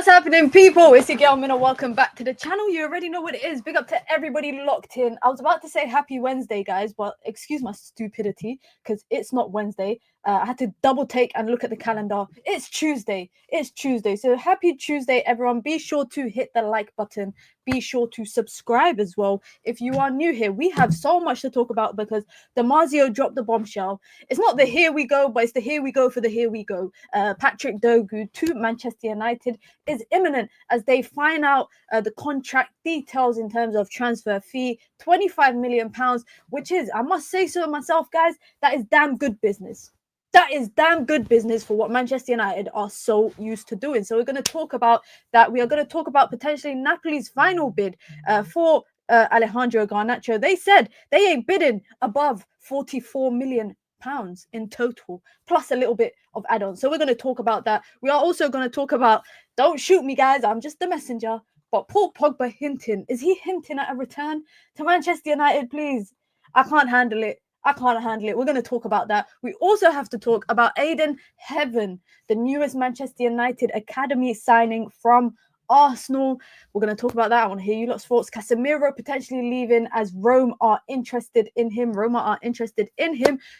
What's happening, people? It's your girl Minna. Welcome back to the channel. You already know what it is. Big up to everybody locked in. I was about to say happy Wednesday, guys, but excuse my stupidity because it's not Wednesday. I had to double take and look at the calendar. It's Tuesday. It's Tuesday. So happy Tuesday, everyone. Be sure to hit the like button. Be sure to subscribe as well. If you are new here, we have so much to talk about because Damasio dropped the bombshell. It's not the here we go, but it's the here we go for the here we go. Patrick Dorgu to Manchester United is imminent as they find out the contract details in terms of transfer fee, £25 million, which is, I must say so myself, guys, that is damn good business. That is damn good business for what Manchester United are so used to doing. So we're going to talk about that. We are going to talk about potentially Napoli's final bid for Alejandro Garnacho. They said they ain't bidding above £44 million in total, plus a little bit of add-on. So we're going to talk about that. We are also going to talk about, don't shoot me, guys, I'm just the messenger, but Paul Pogba hinting. Is he hinting at a return to Manchester United, please? I can't handle it. We're going to talk about that. We also have to talk about Aiden Heaven, the newest Manchester United Academy signing from Arsenal. We're going to talk about that. I want to hear you lot's thoughts. Casemiro potentially leaving as Roma are interested in him.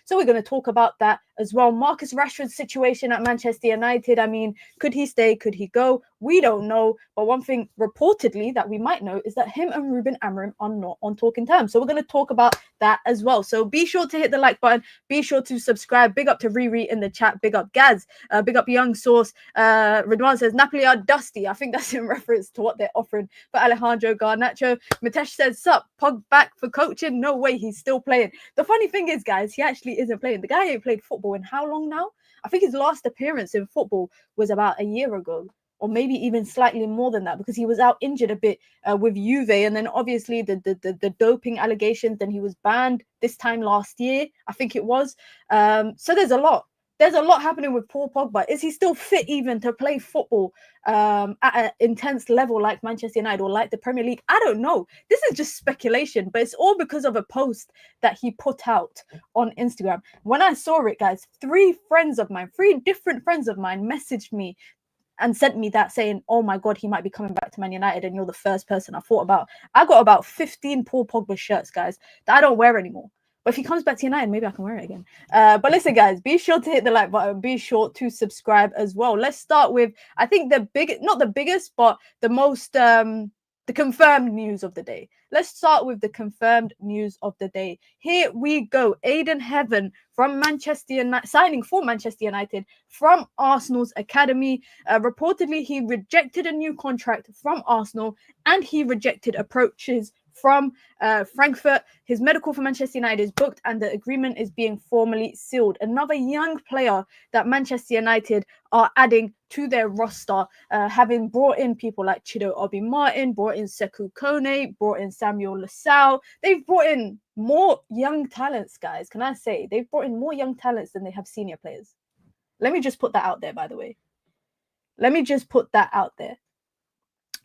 So we're going to talk about that as well. Marcus Rashford's situation at Manchester United. I mean, could he stay? Could he go? We don't know. But one thing reportedly that we might know is that him and Ruben Amorim are not on talking terms. So we're going to talk about that as well. So be sure to hit the like button. Be sure to subscribe. Big up to Riri in the chat. Big up Gaz. Big up Young Source. Ridwan says Napoli are dusty. I think that's in reference to what they're offering for Alejandro Garnacho. Mitesh says, sup, Pogback for coaching? No way, he's still playing. The funny thing is, guys, he actually isn't playing. The guy ain't played football in how long now? I think his last appearance in football was about a year ago, or maybe even slightly more than that, because he was out injured a bit with Juve, and then obviously the doping allegations, then he was banned this time last year, I think it was. So there's a lot. There's a lot happening with Paul Pogba. Is he still fit even to play football at an intense level like Manchester United or like the Premier League? I don't know. This is just speculation, but it's all because of a post that he put out on Instagram. When I saw it, guys, three different friends of mine messaged me and sent me that saying, oh my God, he might be coming back to Man United, and you're the first person I thought about. I got about 15 Paul Pogba shirts, guys, that I don't wear anymore. But if he comes back to United, maybe I can wear it again. But listen, guys, be sure to hit the like button. Be sure to subscribe as well. Let's start with, I think not the biggest, but the most, the confirmed news of the day. Let's start with the confirmed news of the day. Here we go. Aiden Heaven from Manchester United, signing for Manchester United from Arsenal's academy. Reportedly, he rejected a new contract from Arsenal and he rejected approaches from Frankfurt. His medical for Manchester United is booked and the agreement is being formally sealed. Another young player that Manchester United are adding to their roster, having brought in people like Chido Obi Martin, brought in Sekou Kone, brought in Samuel Lasau. They've brought in more young talents, guys. Can I say they've brought in more young talents than they have senior players? Let me just put that out there, by the way. Let me just put that out there.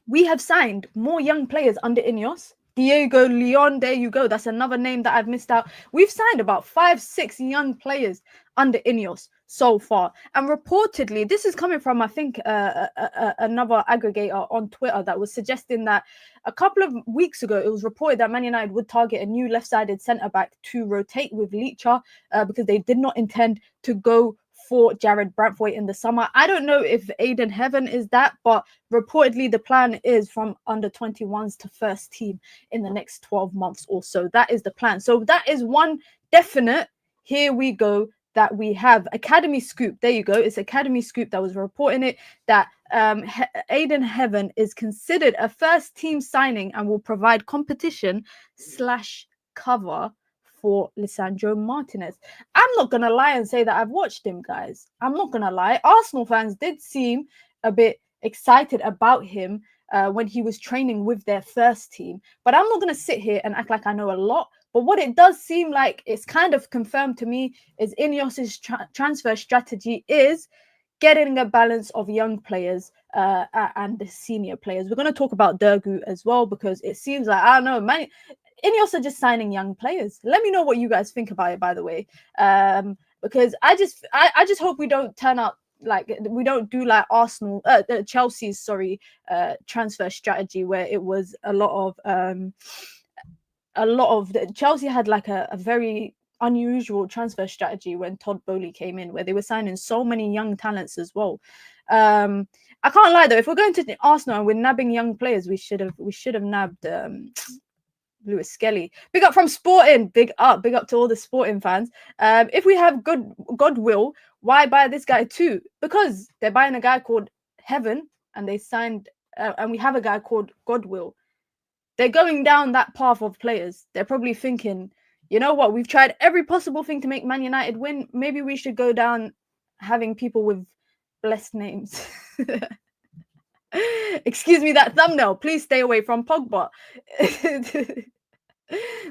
We have signed more young players under Ineos. Diego Leon, there you go. That's another name that I've missed out. We've signed about 5-6 young players under Ineos so far. And reportedly, this is coming from, I think, another aggregator on Twitter that was suggesting that a couple of weeks ago, it was reported that Man United would target a new left-sided centre-back to rotate with Leacher because they did not intend to go for Jared Brantwaite in the summer. I don't know if Aiden Heaven is that, but reportedly the plan is from under 21s to first team in the next 12 months or so. That is the plan. So that is one definite, here we go, that we have. Academy Scoop, there you go. It's Academy Scoop that was reporting it, that Aiden Heaven is considered a first team signing and will provide competition/cover for Lisandro Martinez. I'm not going to lie and say that I've watched him, guys. I'm not going to lie. Arsenal fans did seem a bit excited about him when he was training with their first team. But I'm not going to sit here and act like I know a lot. But what it does seem like it's kind of confirmed to me is Ineos's transfer strategy is getting a balance of young players and the senior players. We're going to talk about Dorgu as well because it seems like, I don't know, man, Ineos are just signing young players. Let me know what you guys think about it, by the way, because I just hope we don't turn out like we don't do like Arsenal, Chelsea's transfer strategy, where it was a lot of Chelsea had like a very unusual transfer strategy when Todd Bowley came in, where they were signing so many young talents as well. I can't lie though, if we're going to Arsenal and we're nabbing young players, we should have nabbed Lewis Skelly. Big up from Sporting. Big up to all the Sporting fans. If we have goodwill, why buy this guy too? Because they're buying a guy called Heaven, and they signed, and we have a guy called Godwill. They're going down that path of players. They're probably thinking, you know what? We've tried every possible thing to make Man United win. Maybe we should go down having people with blessed names. Excuse me, that thumbnail. Please stay away from Pogba.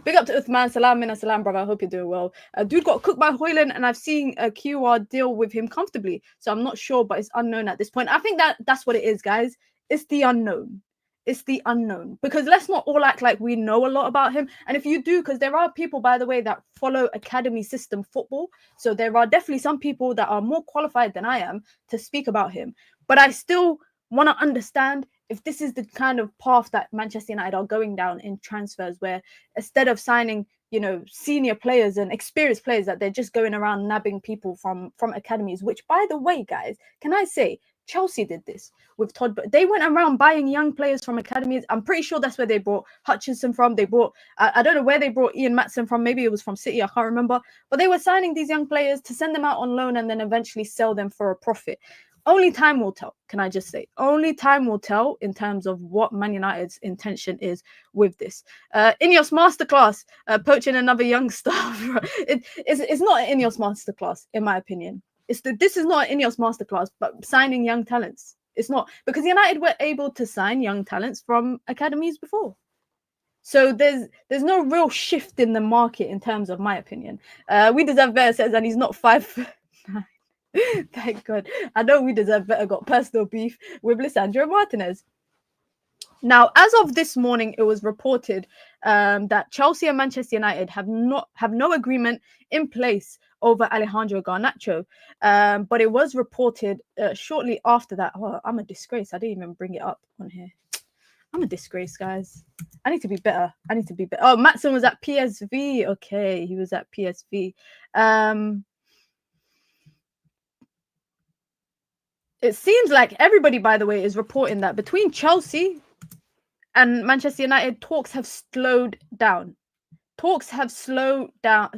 Big up to Uthman. Salam minna salam, brother. I hope you're doing well. Dude got cooked by Hojlund, and I've seen a QR deal with him comfortably. So I'm not sure, but it's unknown at this point. I think that's what it is, guys. It's the unknown. It's the unknown. Because let's not all act like we know a lot about him. And if you do, because there are people, by the way, that follow academy system football. So there are definitely some people that are more qualified than I am to speak about him. But I still want to understand if this is the kind of path that Manchester United are going down in transfers, where instead of signing, you know, senior players and experienced players, that they're just going around nabbing people from academies, which, by the way, guys, can I say, Chelsea did this with Todd. They went around buying young players from academies. I'm pretty sure that's where they brought Hutchinson from. They brought, I don't know where they brought Ian Maatsen from. Maybe it was from City. I can't remember. But they were signing these young players to send them out on loan and then eventually sell them for a profit. Only time will tell, can I just say? Only time will tell in terms of what Man United's intention is with this. Ineos Masterclass, poaching another youngster. It's not an Ineos Masterclass, in my opinion. This is not an Ineos Masterclass, but signing young talents. It's not, because United were able to sign young talents from academies before. So there's no real shift in the market in terms of my opinion. We deserve better, says, and he's not 5'9". Thank God. I know we deserve better. Got personal beef with Lisandro Martinez. Now, as of this morning, it was reported that Chelsea and Manchester United have no agreement in place over Alejandro Garnacho. But it was reported shortly after that. Oh, I'm a disgrace. I didn't even bring it up on here. I'm a disgrace, guys. I need to be better. Oh, Maatsen was at PSV. Okay, he was at PSV. It seems like everybody, by the way, is reporting that between Chelsea and Manchester United, talks have slowed down. Talks have slowed down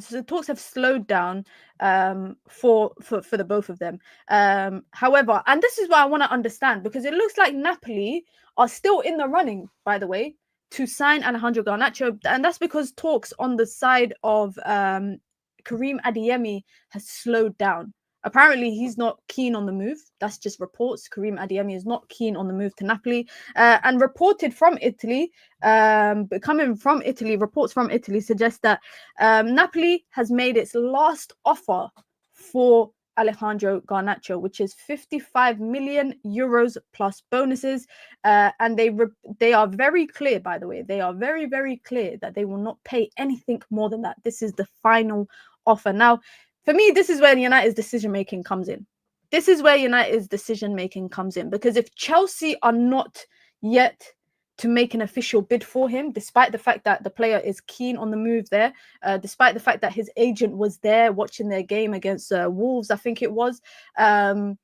for the both of them. However, and this is what I want to understand, because it looks like Napoli are still in the running, by the way, to sign Alejandro Garnacho, and that's because talks on the side of Karim Adeyemi has slowed down. Apparently, he's not keen on the move. That's just reports. Karim Adeyemi is not keen on the move to Napoli. And reported from Italy, reports from Italy suggest that Napoli has made its last offer for Alejandro Garnacho, which is 55 million euros plus bonuses. And they are very clear, by the way. They are very, very clear that they will not pay anything more than that. This is the final offer. Now, for me, this is where United's decision-making comes in. Because if Chelsea are not yet to make an official bid for him, despite the fact that the player is keen on the move there, despite the fact that his agent was there watching their game against Wolves, I think it was, Man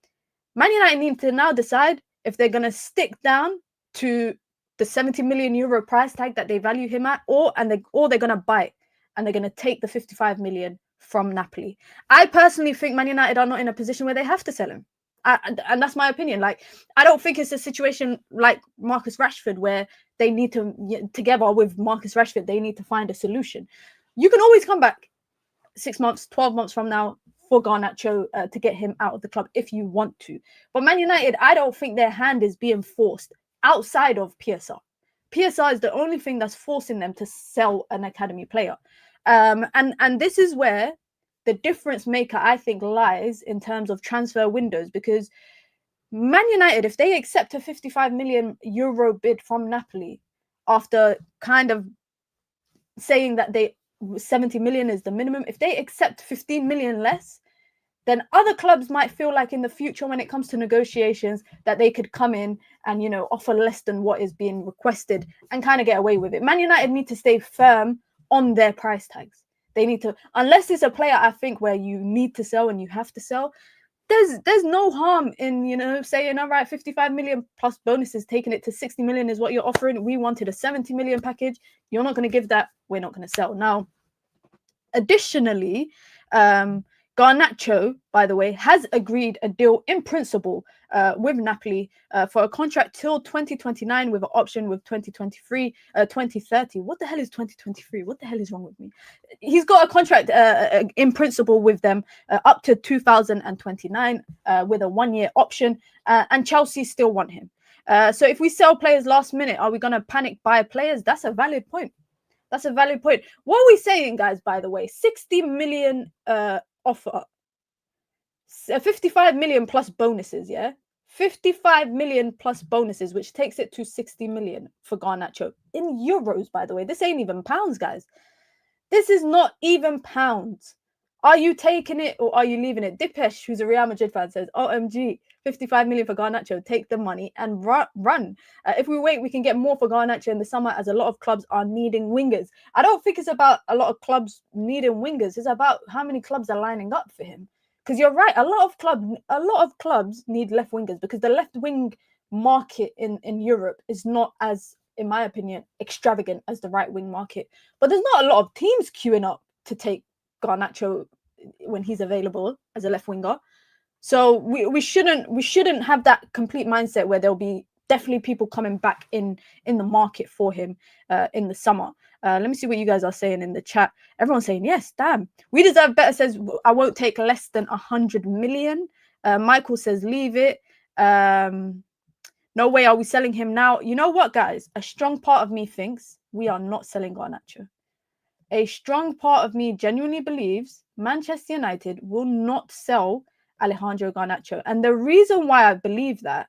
United need to now decide if they're going to stick down to the 70 million euro price tag that they value him at, or they're going to bite and they're going to take the 55 million from Napoli. I personally think Man United are not in a position where they have to sell him. And that's my opinion. Like, I don't think it's a situation like Marcus Rashford where they need to, together with Marcus Rashford, they need to find a solution. You can always come back 6 months, 12 months from now for Garnacho to get him out of the club if you want to. But Man United, I don't think their hand is being forced outside of PSR. PSR is the only thing that's forcing them to sell an academy player. And this is where the difference maker, I think, lies in terms of transfer windows, because Man United, if they accept a 55 million euro bid from Napoli after kind of saying that 70 million is the minimum, if they accept 15 million less, then other clubs might feel like in the future when it comes to negotiations that they could come in and, you know, offer less than what is being requested and kind of get away with it. Man United need to stay firm on their price tags. They need to, unless it's a player, I think, where you need to sell and you have to sell, there's no harm in, you know, saying, all right, 55 million plus bonuses, taking it to 60 million is what you're offering. We wanted a 70 million package. You're not going to give that. We're not going to sell. Now, additionally, Garnacho, by the way, has agreed a deal in principle with Napoli for a contract till 2029 with an option with 2030. What the hell is 2023? What the hell is wrong with me? He's got a contract in principle with them up to 2029 with a 1-year option, and Chelsea still want him. So if we sell players last minute, are we going to panic buy players? That's a valid point. That's a valid point. What are we saying, guys, by the way? 60 million offer. 55 million plus bonuses, yeah? 55 million plus bonuses, which takes it to 60 million for Garnacho. In euros, by the way. This ain't even pounds, guys. This is not even pounds. Are you taking it or are you leaving it? Dipesh, who's a Real Madrid fan, says, OMG, 55 million for Garnacho. Take the money and run. If we wait, we can get more for Garnacho in the summer, as a lot of clubs are needing wingers. I don't think it's about a lot of clubs needing wingers. It's about how many clubs are lining up for him. Because you're right, a lot of clubs need left wingers, because the left wing market in Europe is not as, in my opinion, extravagant as the right wing market. But there's not a lot of teams queuing up to take Garnacho when he's available as a left winger. So we shouldn't have that complete mindset where there'll be definitely people coming back in the market for him in the summer. Let me see what you guys are saying in the chat. Everyone's saying yes, damn, we deserve better. Says I won't take less than 100 million. Michael says leave it. No way are we selling him now. You know what, guys? A strong part of me thinks we are not selling Garnacho. A strong part of me genuinely believes Manchester United will not sell Alejandro Garnacho. And the reason why I believe that,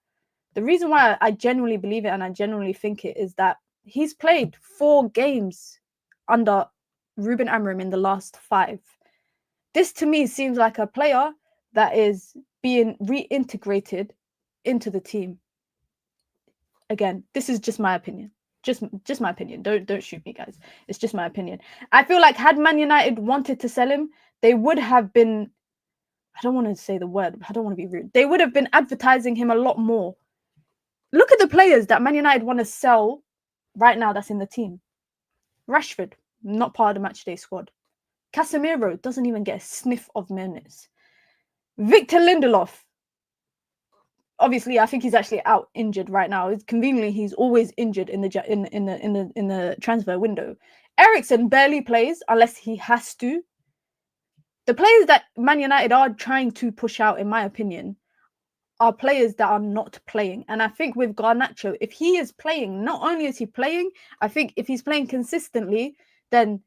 the reason why I genuinely believe it and I genuinely think it, is that he's played 4 games under Ruben Amorim in the last 5. This to me seems like a player that is being reintegrated into the team. Again, this is just my opinion. Just my opinion. Don't shoot me, guys. It's just my opinion. I feel like had Man United wanted to sell him, they would have been, I don't want to say the word, I don't want to be rude. They would have been advertising him a lot more. Look at the players that Man United want to sell right now that's in the team. Rashford, not part of the matchday squad. Casemiro doesn't even get a sniff of minutes. Victor Lindelof, obviously, I think he's actually out injured right now. It's conveniently he's always injured in the transfer window. Eriksen barely plays unless he has to. The players that Man United are trying to push out, in my opinion, are players that are not playing. And I think with Garnacho, if he is playing, not only is he playing, I think if he's playing consistently, then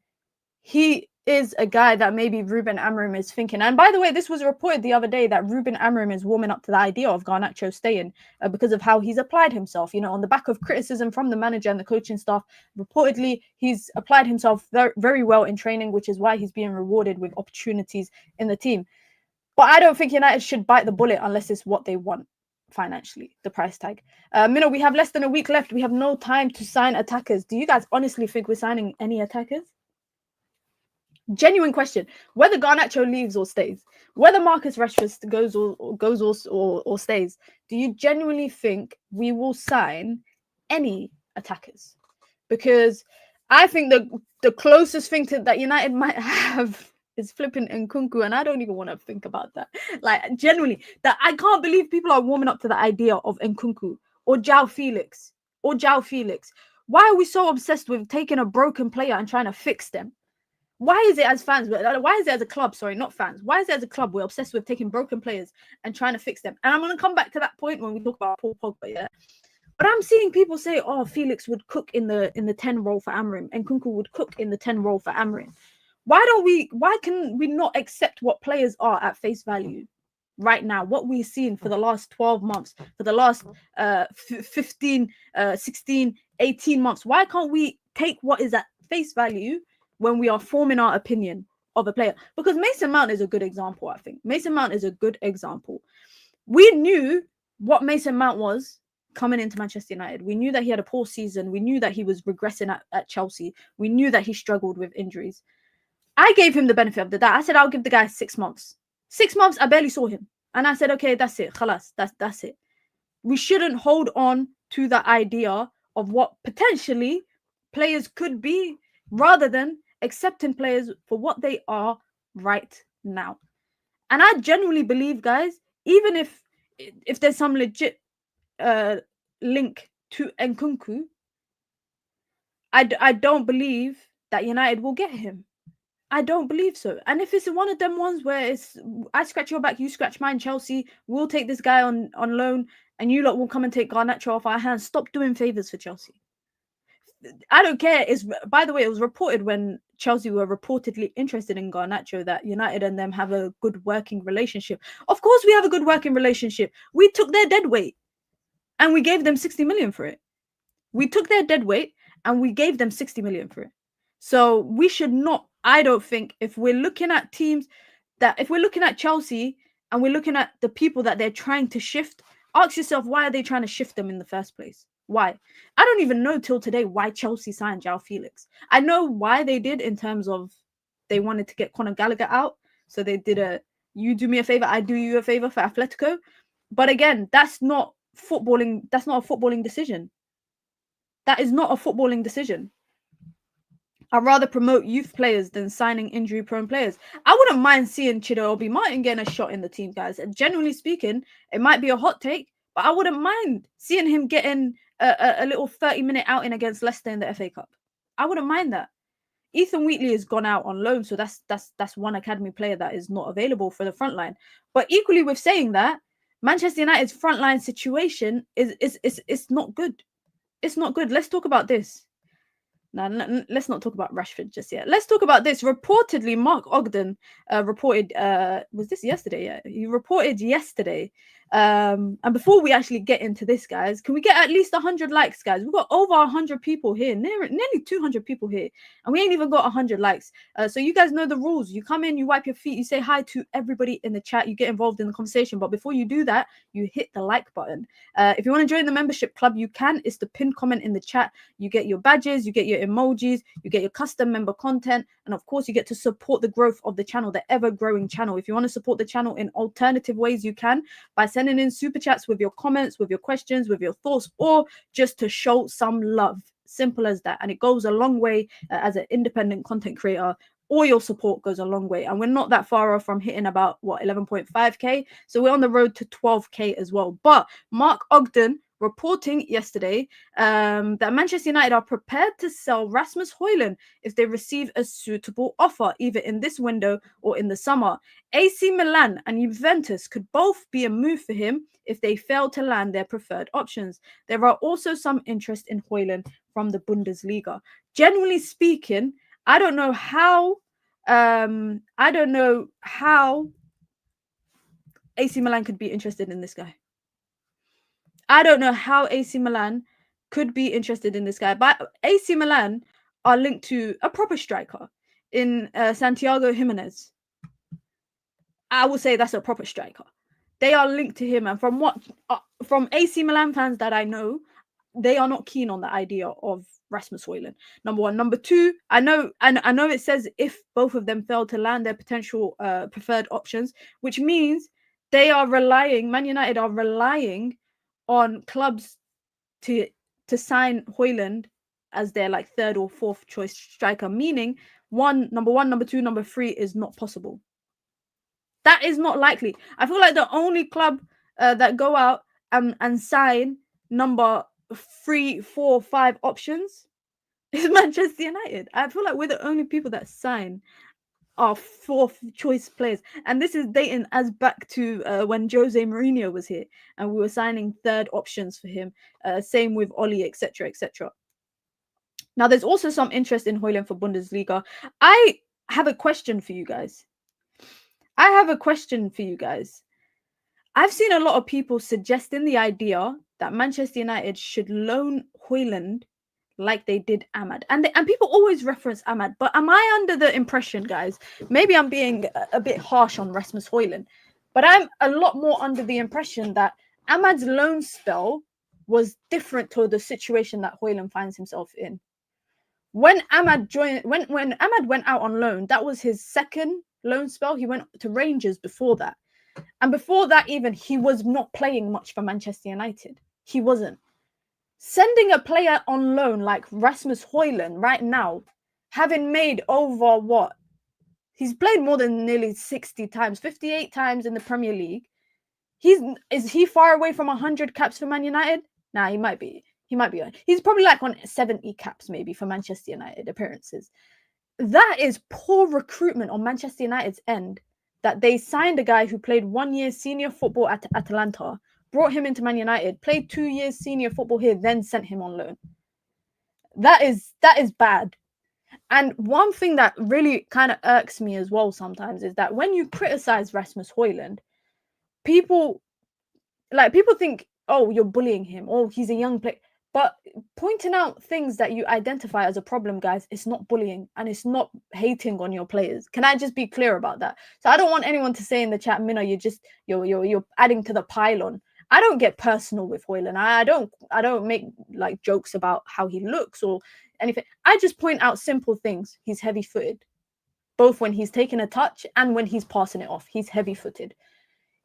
he is a guy that maybe Ruben Amorim is thinking. And by the way, this was reported the other day that Ruben Amorim is warming up to the idea of Garnacho staying because of how he's applied himself. You know, on the back of criticism from the manager and the coaching staff, reportedly he's applied himself very, very well in training, which is why he's being rewarded with opportunities in the team. But I don't think United should bite the bullet unless it's what they want financially, the price tag. Mino, we have less than a week left. We have no time to sign attackers. Do you guys honestly think we're signing any attackers? Genuine question. Whether Garnacho leaves or stays, whether Marcus Rashford goes or stays, do you genuinely think we will sign any attackers? Because I think the closest thing to that United might have is flipping Nkunku, and I don't even want to think about that. Like, genuinely, that I can't believe people are warming up to the idea of Nkunku or João Felix. Why are we so obsessed with taking a broken player and trying to fix them? Why is it as fans, why is it as a club, sorry, not fans, why is it as a club we're obsessed with taking broken players and trying to fix them? And I'm going to come back to that point when we talk about Paul Pogba, yeah? But I'm seeing people say, oh, Felix would cook in the 10 role for Amorim, and Nkunku would cook in the 10 role for Amorim. Why can we not accept what players are at face value right now? What we've seen for the last 12 months, for the last 15, 16, 18 months. Why can't we take what is at face value when we are forming our opinion of a player, because Mason Mount is a good example. I think Mason Mount is a good example. We knew what Mason Mount was coming into Manchester United. We knew that he had a poor season. We knew that he was regressing at Chelsea. We knew that he struggled with injuries. I gave him the benefit of the doubt. I said, I'll give the guy 6 months. 6 months, I barely saw him. And I said, okay, that's it. Khalas, that's it. We shouldn't hold on to the idea of what potentially players could be, rather than accepting players for what they are right now. And I genuinely believe, guys, even if there's some legit link to Nkunku, I don't believe that United will get him. I don't believe so. And if it's one of them ones where it's I scratch your back, you scratch mine, Chelsea, we'll take this guy on loan, and you lot will come and take Garnacho off our hands. Stop doing favours for Chelsea. I don't care. By the way, it was reported when Chelsea were reportedly interested in Garnacho that United and them have a good working relationship. Of course, we have a good working relationship. We took their dead weight and we gave them 60 million for it. We took their dead weight and we gave them 60 million for it. So we should not, I don't think, if we're looking at teams if we're looking at Chelsea and we're looking at the people that they're trying to shift, ask yourself, why are they trying to shift them in the first place? Why? I don't even know till today why Chelsea signed João Felix. I know why they did, in terms of they wanted to get Conor Gallagher out. So they did you do me a favor, I do you a favor for Atletico. But again, that's not footballing. That's not a footballing decision. That is not a footballing decision. I'd rather promote youth players than signing injury-prone players. I wouldn't mind seeing Chido Obi Martin getting a shot in the team, guys. And generally speaking, it might be a hot take, but I wouldn't mind seeing him getting a little 30-minute outing against Leicester in the FA Cup. I wouldn't mind that. Ethan Wheatley has gone out on loan, so that's one academy player that is not available for the front line. But equally with saying that, Manchester United's frontline situation is not good. It's not good. Let's talk about this. Now, let's not talk about Rashford just yet. Let's talk about this. Reportedly, Mark Ogden reported, was this yesterday? Yeah, he reported yesterday. And before we actually get into this, guys, can we get at least 100 likes, guys? We've got over 100 people here, nearly 200 people here, and we ain't even got 100 likes. So you guys know the rules. You come in, you wipe your feet, you say hi to everybody in the chat, you get involved in the conversation. But before you do that, you hit the like button. If you want to join the membership club, you can. It's the pinned comment in the chat. You get your badges, you get your emojis, you get your custom member content, and of course you get to support the growth of the channel, the ever-growing channel. If you want to support the channel in alternative ways, you can by sending in super chats with your comments, with your questions, with your thoughts, or just to show some love. Simple as that. And it goes a long way as an independent content creator. All your support goes a long way, and we're not that far off from hitting about 11.5k, so we're on the road to 12k as well. But Mark Ogden reporting yesterday that Manchester United are prepared to sell Rasmus Hojlund if they receive a suitable offer, either in this window or in the summer. AC Milan and Juventus could both be a move for him if they fail to land their preferred options. There are also some interest in Hojlund from the Bundesliga. Generally speaking, I don't know how AC Milan could be interested in this guy. I don't know how AC Milan could be interested in this guy, but AC Milan are linked to a proper striker in Santiago Jimenez. I would say that's a proper striker. They are linked to him, and from AC Milan fans that I know, they are not keen on the idea of Rasmus Hojlund. Number one. Number two, I know it says if both of them fail to land their potential preferred options, which means Man United are relying on clubs to sign Hojlund as their like third or fourth choice striker, meaning number one, number two, number three is not possible. That is not likely. I feel like the only club that go out and sign number 3, 4, 5 options is Manchester United. I feel like we're the only people that sign our fourth choice players, and this is dating us back to when Jose Mourinho was here and we were signing third options for him. Same with Oli, etc., etc. Now, there's also some interest in Hojlund for Bundesliga. I have a question for you guys. I've seen a lot of people suggesting the idea that Manchester United should loan Hojlund like they did Ahmad. And people always reference Ahmad, but am I under the impression, guys? Maybe I'm being a bit harsh on Rasmus Hojlund, but I'm a lot more under the impression that Ahmad's loan spell was different to the situation that Hojlund finds himself in. When Ahmad joined, when Ahmad went out on loan, that was his second loan spell. He went to Rangers before that. And before that, even, he was not playing much for Manchester United. He wasn't. Sending a player on loan like Rasmus Hojlund right now, having made over what? He's played more than nearly 60 times, 58 times in the Premier League. Is he far away from 100 caps for Man United? Nah, he might be. He's probably like on 70 caps maybe for Manchester United appearances. That is poor recruitment on Manchester United's end, that they signed a guy who played 1 year senior football at Atalanta, brought him into Man United, played 2 years senior football here, then sent him on loan. That is bad. And one thing that really kind of irks me as well sometimes is that when you criticize Rasmus Hojlund, people think, oh, you're bullying him, oh, he's a young player. But pointing out things that you identify as a problem, guys, it's not bullying and it's not hating on your players. Can I just be clear about that? So I don't want anyone to say in the chat, Minna, you're adding to the pylon. I don't get personal with Hojlund. I don't make like jokes about how he looks or anything. I just point out simple things. He's heavy-footed, both when he's taking a touch and when he's passing it off. He's heavy-footed.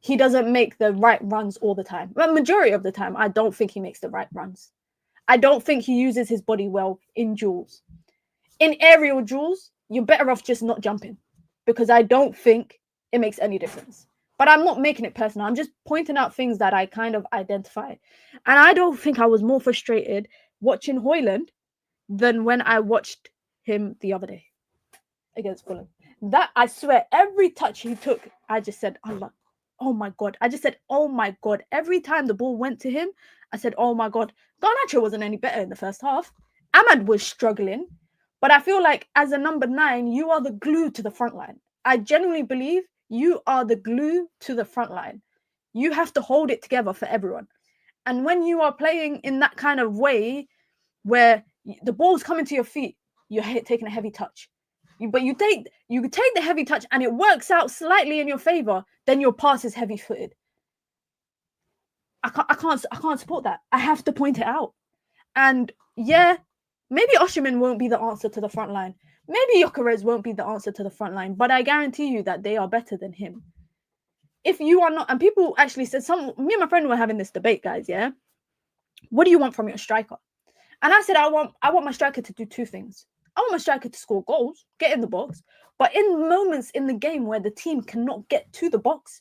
He doesn't make the right runs all the time. Well, majority of the time, I don't think he makes the right runs. I don't think he uses his body well in duels. In aerial duels, you're better off just not jumping, because I don't think it makes any difference. But I'm not making it personal. I'm just pointing out things that I kind of identify. And I don't think I was more frustrated watching Hojlund than when I watched him the other day against Fulham. That, I swear, every touch he took, I just said, Allah, oh my God. I just said, oh my God. Every time the ball went to him, I said, oh my God. Garnacho wasn't any better in the first half. Ahmad was struggling. But I feel like as a number 9, you are the glue to the front line. I genuinely believe you are the glue to the front line. You have to hold it together for everyone. And when you are playing in that kind of way where the ball's coming to your feet, you're taking a heavy touch. But you take the heavy touch and it works out slightly in your favor, then your pass is heavy-footed. I can't support that. I have to point it out. And yeah, maybe Osimhen won't be the answer to the front line. Maybe Gyökeres won't be the answer to the front line, but I guarantee you that they are better than him. If you are not, and people actually said, me and my friend were having this debate, guys, yeah? What do you want from your striker? And I said, I want my striker to do 2 things. I want my striker to score goals, get in the box, but in moments in the game where the team cannot get to the box,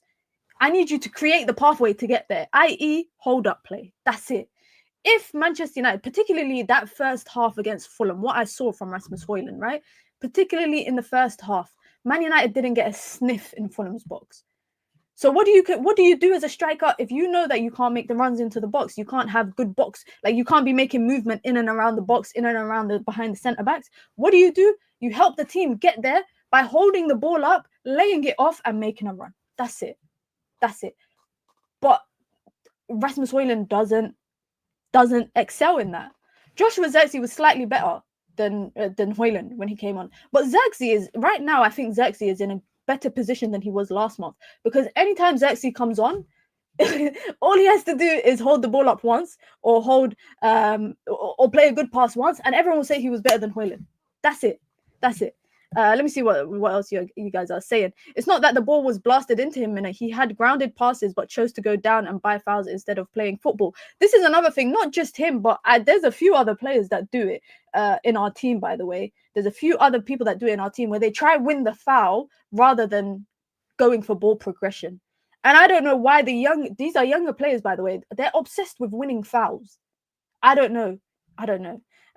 I need you to create the pathway to get there, i.e. hold up play. That's it. If Manchester United, particularly that first half against Fulham, what I saw from Rasmus Hojlund, right? Particularly in the first half, Man United didn't get a sniff in Fulham's box. So what do you do as a striker if you know that you can't make the runs into the box? You can't have good box, like you can't be making movement in and around the box, in and around behind the centre backs. What do? You help the team get there by holding the ball up, laying it off, and making a run. That's it. But Rasmus Hojlund doesn't excel in that. Joshua Zirkzee was slightly better than Hojlund when he came on. But Zirkzee is, right now, I think Zirkzee is in a better position than he was last month. Because anytime Zirkzee comes on, all he has to do is hold the ball up once or or play a good pass once, and everyone will say he was better than Hojlund. That's it. Let me see what else you guys are saying. It's not that the ball was blasted into him, and he had grounded passes but chose to go down and buy fouls instead of playing football. This is another thing, not just him, but there's a few other players that do it in our team, by the way. There's a few other people that do it in our team where they try win the foul rather than going for ball progression. And I don't know why these are younger players, by the way. They're obsessed with winning fouls. I don't know.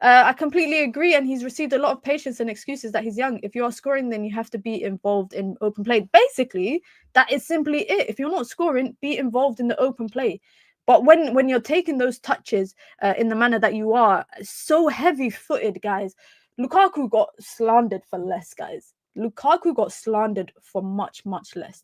I completely agree, and he's received a lot of patience and excuses that he's young. If you are scoring, then you have to be involved in open play. Basically, that is simply it. If you're not scoring, be involved in the open play. But when you're taking those touches in the manner that you are, so heavy-footed, guys, Lukaku got slandered for less, guys. Lukaku got slandered for much, much less.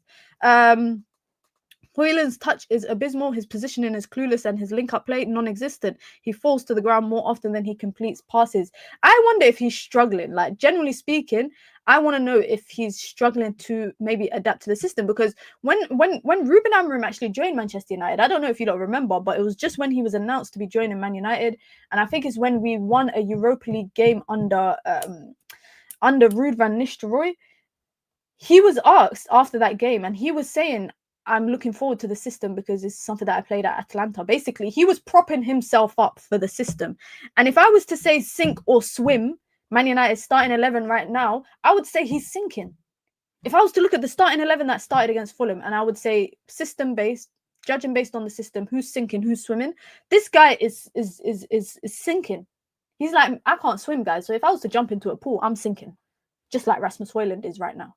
Hojlund's touch is abysmal, his positioning is clueless, and his link-up play non-existent. He falls to the ground more often than he completes passes. I wonder if he's struggling. Like, generally speaking, I want to know if he's struggling to maybe adapt to the system, because when Ruben Amorim actually joined Manchester United, I don't know if you don't remember, but it was just when he was announced to be joining Man United, and I think it's when we won a Europa League game under Ruud van Nistelrooy. He was asked after that game, and he was saying, I'm looking forward to the system because it's something that I played at Atlanta. Basically, he was propping himself up for the system. And if I was to say sink or swim, Man United starting 11 right now, I would say he's sinking. If I was to look at the starting 11 that started against Fulham, and I would say system-based, judging based on the system, who's sinking, who's swimming, this guy is sinking. He's like, I can't swim, guys. So if I was to jump into a pool, I'm sinking, just like Rasmus Hojlund is right now.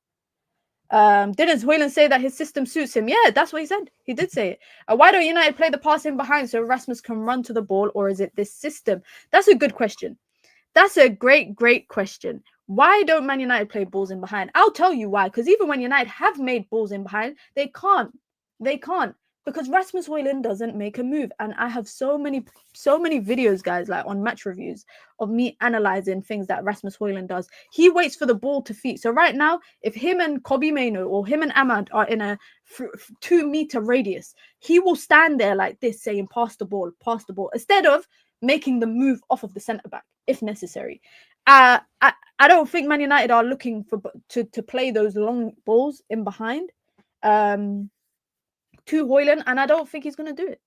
Didn't Hojlund say that his system suits him? Yeah, that's what he said. He did say it. Why don't United play the passing behind so Rasmus can run to the ball, or is it this system? That's a good question. That's a great question. Why don't Man United play balls in behind? I'll tell you why. Because even when United have made balls in behind, they can't. They can't. Because Rasmus Hojlund doesn't make a move. And I have so many videos, guys, like on match reviews of me analyzing things that Rasmus Hojlund does. He waits for the ball to feet. So right now, if him and Kobbie Mainoo or him and Ahmad are in a 2-meter radius, he will stand there like this saying, pass the ball, instead of making the move off of the centre-back if necessary. I don't think Man United are looking to play those long balls in behind to Hojlund, and I don't think he's going to do it.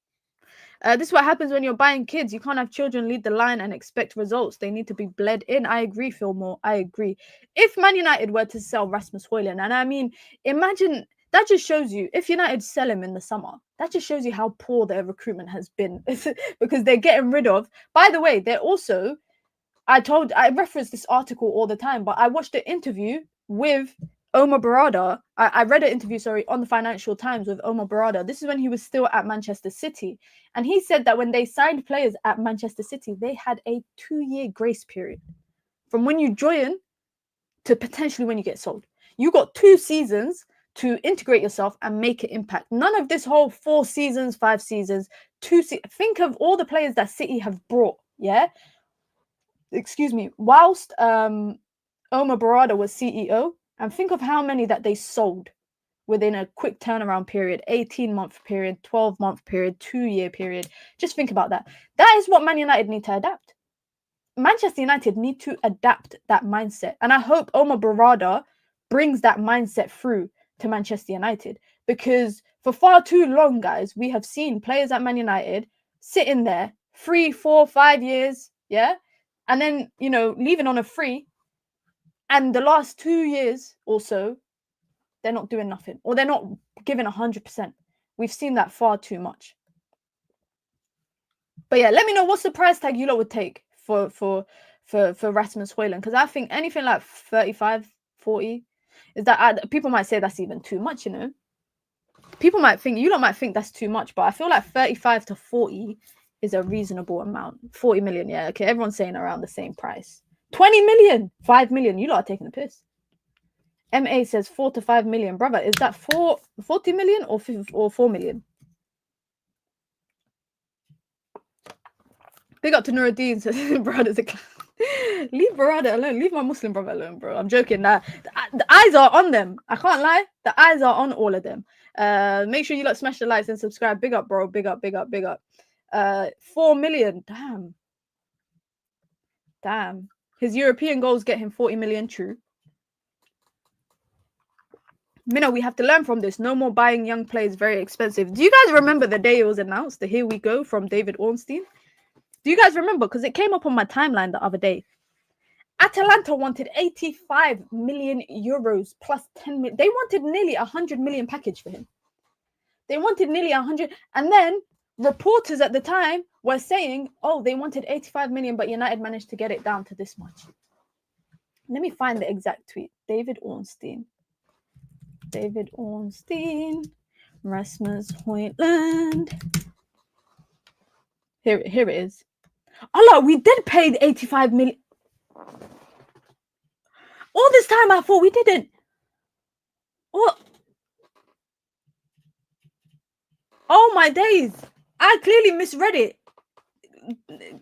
This is what happens when you're buying kids. You can't have children lead the line and expect results. They need to be bled in. I agree, Fillmore. I agree. If Man United were to sell Rasmus Hojlund, and I mean, imagine, that just shows you, if United sell him in the summer, that just shows you how poor their recruitment has been because they're getting rid of. By the way, they're also, I reference this article all the time, but I watched an interview with Omar Barada. I read an interview, on the Financial Times with Omar Barada. This is when he was still at Manchester City. And he said that when they signed players at Manchester City, they had a 2-year grace period from when you join to potentially when you get sold. You got 2 seasons to integrate yourself and make an impact. None of this whole 4 seasons, 5 seasons, 2 seasons. Think of all the players that City have brought, yeah? Excuse me. Whilst Omar Barada was CEO, and think of how many that they sold within a quick turnaround period, 18-month period, 12-month period, 2-year period. Just think about that. That is what Man United need to adapt. Manchester United need to adapt that mindset. And I hope Omar Barada brings that mindset through to Manchester United. Because for far too long, guys, we have seen players at Man United sitting there 3, 4, 5 years, yeah? And then, leaving on a free. And the last 2 years or so, they're not doing nothing, or they're not giving 100%. We've seen that far too much. But yeah, let me know what's the price tag you lot would take for Rasmus Hojlund, because I think anything like 35, 40 is that people might say that's even too much. People might think, you lot might think that's too much, but I feel like 35 to 40 is a reasonable amount. 40 million, yeah, okay, everyone's saying around the same price. 20 million, 5 million, you lot are taking the piss. MA says 4 to 5 million. Brother, is that 40 million or 4 million? Big up to Nuruddin, says brother's a clown. Leave Barada alone. Leave my Muslim brother alone, bro. I'm joking. The eyes are on them. I can't lie. The eyes are on all of them. Make sure you lot smash the likes and subscribe. Big up, bro. Big up. 4 million. Damn. His European goals get him 40 million, true. Minna, we have to learn from this. No more buying young players very expensive. Do you guys remember the day it was announced, the Here We Go from David Ornstein? Do you guys remember? Because it came up on my timeline the other day. Atalanta wanted 85 million euros plus 10 million. They wanted nearly 100 million package for him. They wanted nearly 100. And then reporters at the time were saying, oh, they wanted 85 million, but United managed to get it down to this much. Let me find the exact tweet. David Ornstein, Rasmus Hojlund. Here it is. Oh, look, we did pay the 85 million. All this time I thought we didn't. What? Oh my days! I clearly misread it.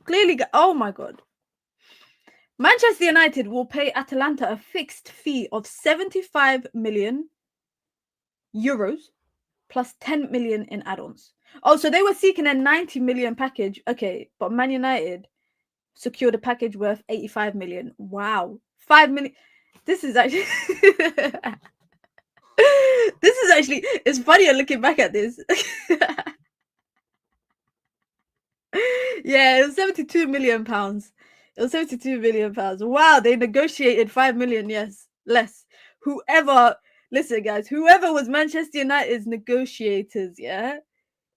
Clearly, oh my god. Manchester United will pay Atalanta a fixed fee of 75 million euros plus 10 million in add-ons. Oh, so they were seeking a 90 million package. Okay, but Man United secured a package worth 85 million. Wow. 5 million. This is actually it's funnier looking back at this. Yeah, it was 72 million pounds. It was 72 million pounds. Wow, they negotiated 5 million, yes, less. Listen, guys, whoever was Manchester United's negotiators, yeah.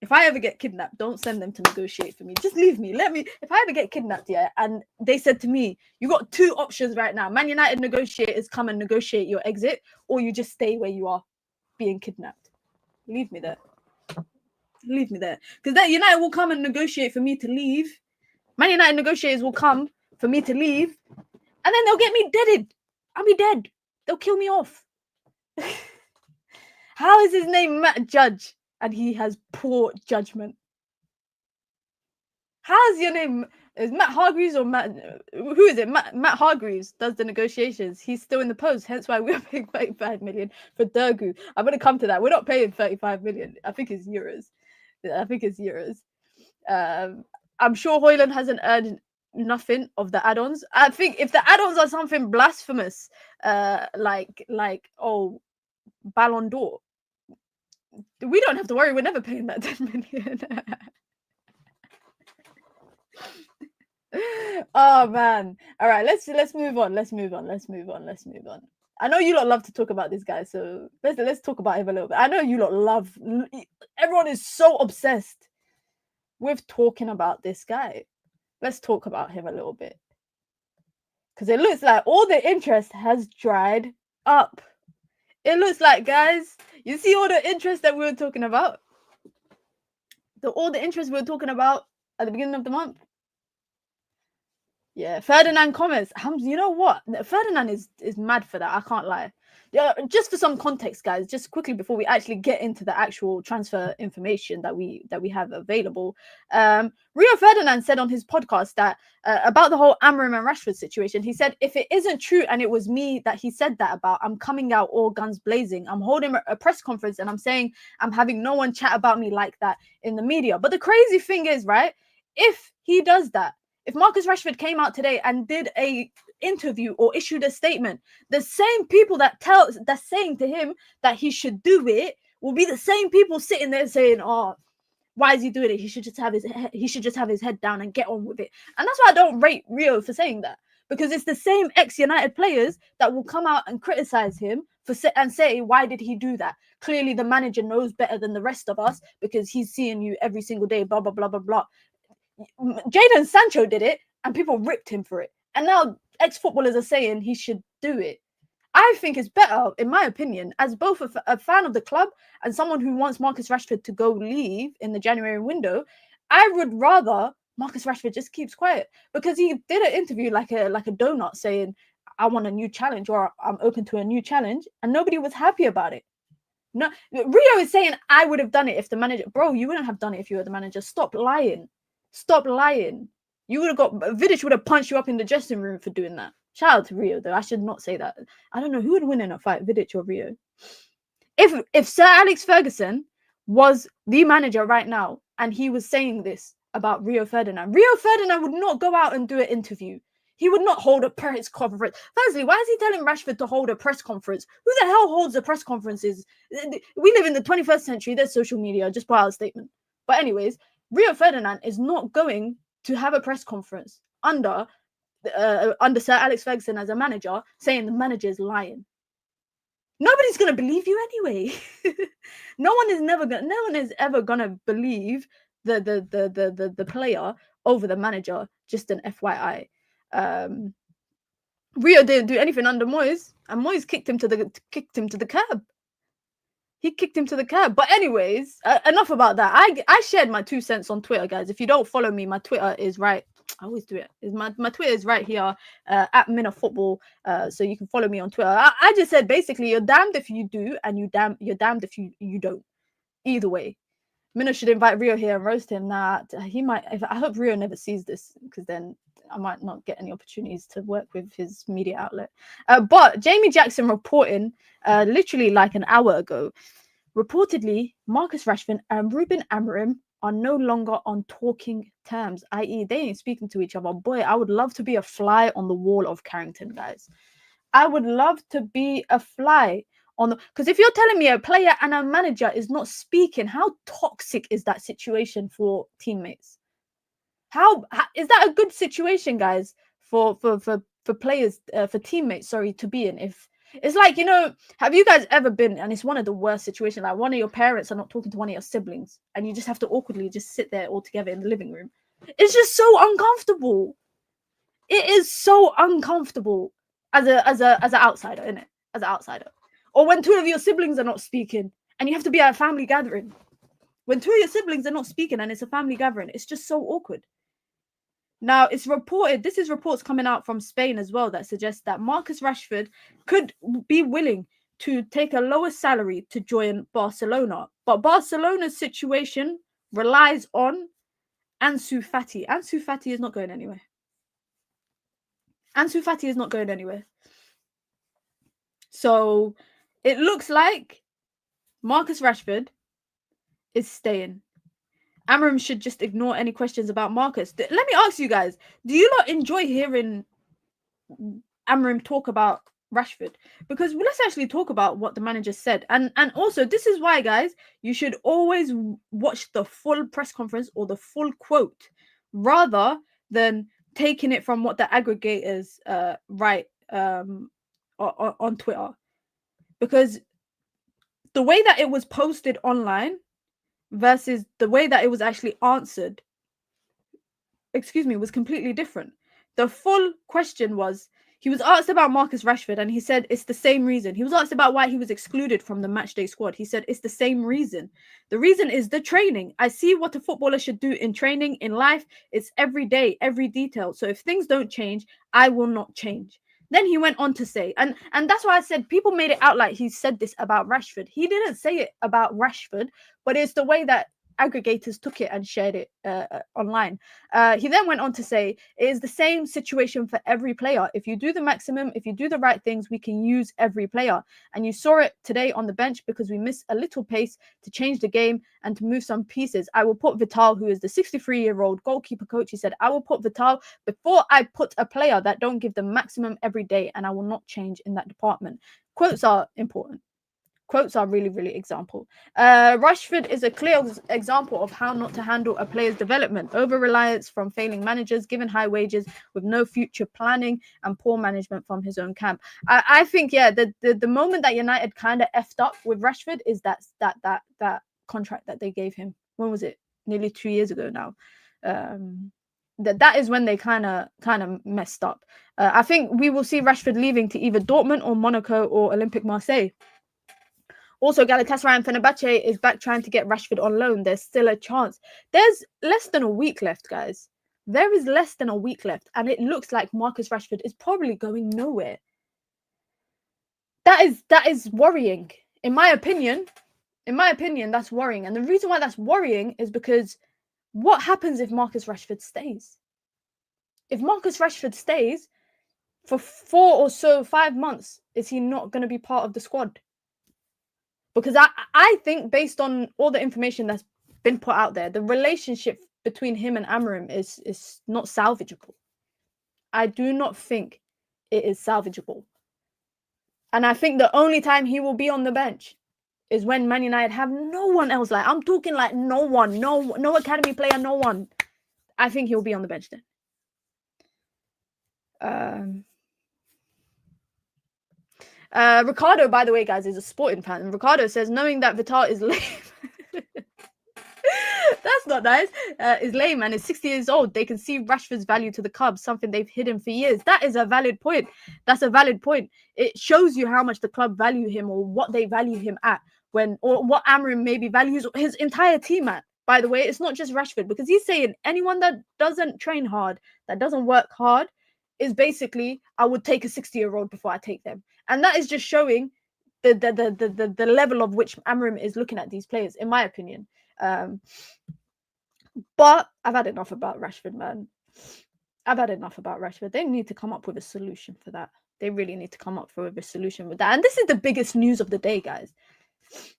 If I ever get kidnapped, don't send them to negotiate for me. Just leave me. If I ever get kidnapped, yeah, and they said to me, you got two options right now. Man United negotiators come and negotiate your exit, or you just stay where you are being kidnapped. Leave me there. Leave me there. Because that United will come and negotiate for me to leave. Man United negotiators will come for me to leave, and then they'll get me deaded. I'll be dead. They'll kill me off. How is his name Matt Judge and he has poor judgment? How's your name? Is Matt Hargreaves or Matt? Who is it? Matt Hargreaves does the negotiations. He's still in the post, hence why we're paying 35 million for Dorgu. I'm gonna come to that. We're not paying 35 million. I think it's euros. I'm sure Hojlund hasn't earned nothing of the add-ons. I think if the add-ons are something blasphemous, like Ballon d'Or, we don't have to worry. We're never paying that 10 million. Oh man. All right, let's move on. Let's move on. I know you lot love to talk about this guy, so let's talk about him a little bit. I know you lot love. Everyone is so obsessed with talking about this guy. Let's talk about him a little bit, because it looks like all the interest has dried up. It looks like, guys, you see all the interest that we were talking about, all the interest we were talking about at the beginning of the month. Yeah, Ferdinand comments. You know what? Ferdinand is mad for that. I can't lie. Yeah, just for some context, guys, just quickly before we actually get into the actual transfer information that we have available. Rio Ferdinand said on his podcast that about the whole Amorim and Rashford situation. He said, if it isn't true and it was me that he said that about, I'm coming out all guns blazing. I'm holding a press conference and I'm saying I'm having no one chat about me like that in the media. But the crazy thing is, right, if he does that, if Marcus Rashford came out today and did a interview or issued a statement, the same people that's saying to him that he should do it will be the same people sitting there saying, "Oh, why is he doing it? He should just have his head down and get on with it." And that's why I don't rate Rio for saying that, because it's the same ex-United players that will come out and criticize him and say, "Why did he do that? Clearly, the manager knows better than the rest of us because he's seeing you every single day." Blah blah blah blah blah. Jadon Sancho did it and people ripped him for it, and now ex-footballers are saying he should do it. I think it's better, in my opinion, as both a fan of the club and someone who wants Marcus Rashford to go leave in the January window. I would rather Marcus Rashford just keeps quiet, because he did an interview like a donut saying, "I want a new challenge," or "I'm open to a new challenge," and nobody was happy about it. No, Rio is saying, "I would have done it if the manager." Bro, you wouldn't have done it if you were the manager. Stop lying. You would have got Vidic would have punched you up in the dressing room for doing that. Shout out to Rio, though. I should not say that. I don't know who would win in a fight, Vidic or Rio. If Sir Alex Ferguson was the manager right now and he was saying this about Rio Ferdinand would not go out and do an interview. He would not hold a press conference. Firstly, why is he telling Rashford to hold a press conference? Who the hell holds the press conferences? We live in the 21st century. There's social media. Just put out a statement. But anyways, Rio Ferdinand is not going to have a press conference under Sir Alex Ferguson as a manager, saying the manager is lying. Nobody's gonna believe you anyway. No one is ever gonna believe the player over the manager. Just an FYI. Rio didn't do anything under Moyes, and Moyes kicked him to the curb. He kicked him to the curb. But anyways, enough about that. I shared my 2 cents on Twitter, guys. If you don't follow me, my Twitter is right. I always do it. My Twitter is right here at minamufc. So you can follow me on Twitter. I just said basically you're damned if you do, and you're damned if you don't. Either way. Mino should invite Rio here and roast him. Nah, he might. I hope Rio never sees this, because then I might not get any opportunities to work with his media outlet. But Jamie Jackson reporting, literally like an hour ago, reportedly Marcus Rashford and Ruben Amorim are no longer on talking terms, i.e. they ain't speaking to each other. Boy, I would love to be a fly on the wall of Carrington, guys. I would love to be a fly on the, because if you're telling me a player and a manager is not speaking, how toxic is that situation for teammates? How is that a good situation, guys, for players, for teammates, sorry, to be in? If it's like, you know, have you guys ever been, and it's one of the worst situations, like one of your parents are not talking to one of your siblings and you just have to awkwardly just sit there all together in the living room? It's just so uncomfortable. It is so uncomfortable as an outsider, isn't it? As an outsider. Or when two of your siblings are not speaking and you have to be at a family gathering. When two of your siblings are not speaking and it's a family gathering, it's just so awkward. Now, it's reported, this is reports coming out from Spain as well, that suggest that Marcus Rashford could be willing to take a lower salary to join Barcelona. But Barcelona's situation relies on Ansu Fati. Ansu Fati is not going anywhere. Ansu Fati is not going anywhere. So it looks like Marcus Rashford is staying. Amorim should just ignore any questions about Marcus. Let me ask you guys, do you not enjoy hearing Amorim talk about Rashford? Because let's actually talk about what the manager said. And also, this is why, guys, you should always watch the full press conference or the full quote rather than taking it from what the aggregators write on Twitter. Because the way that it was posted online versus the way that it was actually answered, was completely different. The full question was, he was asked about Marcus Rashford and he said it's the same reason. He was asked about why he was excluded from the matchday squad. He said it's the same reason. The reason is the training. I see what a footballer should do in training, in life. It's every day, every detail. So if things don't change, I will not change. Then he went on to say, and that's why I said people made it out like he said this about Rashford. He didn't say it about Rashford, but it's the way that aggregators took it and shared it online. He then went on to say, it is the same situation for every player. If you do the maximum, if you do the right things, we can use every player. And you saw it today on the bench because we missed a little pace to change the game and to move some pieces. I will put Vital, who is the 63-year-old goalkeeper coach, he said, I will put Vital before I put a player that don't give the maximum every day, and I will not change in that department. Quotes are important. Quotes are really, really example. Rashford is a clear example of how not to handle a player's development. Over-reliance from failing managers, given high wages with no future planning, and poor management from his own camp. I think, yeah, the moment that United kind of effed up with Rashford is that contract that they gave him. When was it? Nearly 2 years ago now. That is when they kind of messed up. I think we will see Rashford leaving to either Dortmund or Monaco or Olympique Marseille. Also, Galatasaray and Fenerbahce is back trying to get Rashford on loan. There's still a chance. There's less than a week left, guys. There is less than a week left, and it looks like Marcus Rashford is probably going nowhere. That is worrying. In my opinion, that's worrying. And the reason why that's worrying is because what happens if Marcus Rashford stays? If Marcus Rashford stays for 4 or so 5 months, is he not going to be part of the squad? Because I think, based on all the information that's been put out there, the relationship between him and Amorim is not salvageable. I do not think it is salvageable. And I think the only time he will be on the bench is when Man United have no one else. Like, I'm talking like no one, no academy player, no one. I think he'll be on the bench then. Ricardo, by the way, guys, is a Sporting fan. And Ricardo says, knowing that Vital is lame. That's not nice. Is lame and is 60 years old. They can see Rashford's value to the club, something they've hidden for years. That is a valid point. That's a valid point. It shows you how much the club value him, or what they value him at, or what Amorim maybe values his entire team at. By the way, it's not just Rashford, because he's saying anyone that doesn't train hard, that doesn't work hard, is basically, I would take a 60-year-old before I take them. And that is just showing the level of which Amorim is looking at these players, in my opinion. But I've had enough about Rashford, man. I've had enough about Rashford. They need to come up with a solution for that. They really need to come up with a solution with that. And this is the biggest news of the day, guys.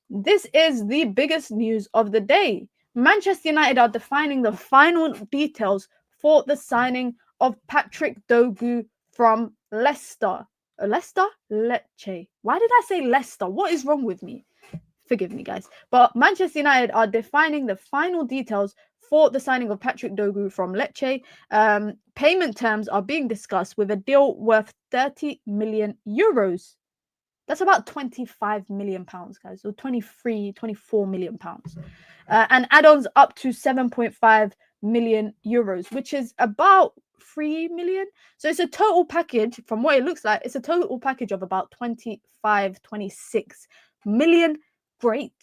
This is the biggest news of the day. Manchester United are defining the final details for the signing of Patrick Dorgu from Leicester. Leicester? Lecce. Why did I say Leicester? What is wrong with me? Forgive me, guys. But Manchester United are defining the final details for the signing of Patrick Dorgu from Lecce. Payment terms are being discussed with a deal worth 30 million euros. That's about 25 million pounds, guys, or 24 million pounds. And add-ons up to 7.5 million euros, which is about 3 million. So it's a total package, from what it looks like, it's a total package of about 26 million Great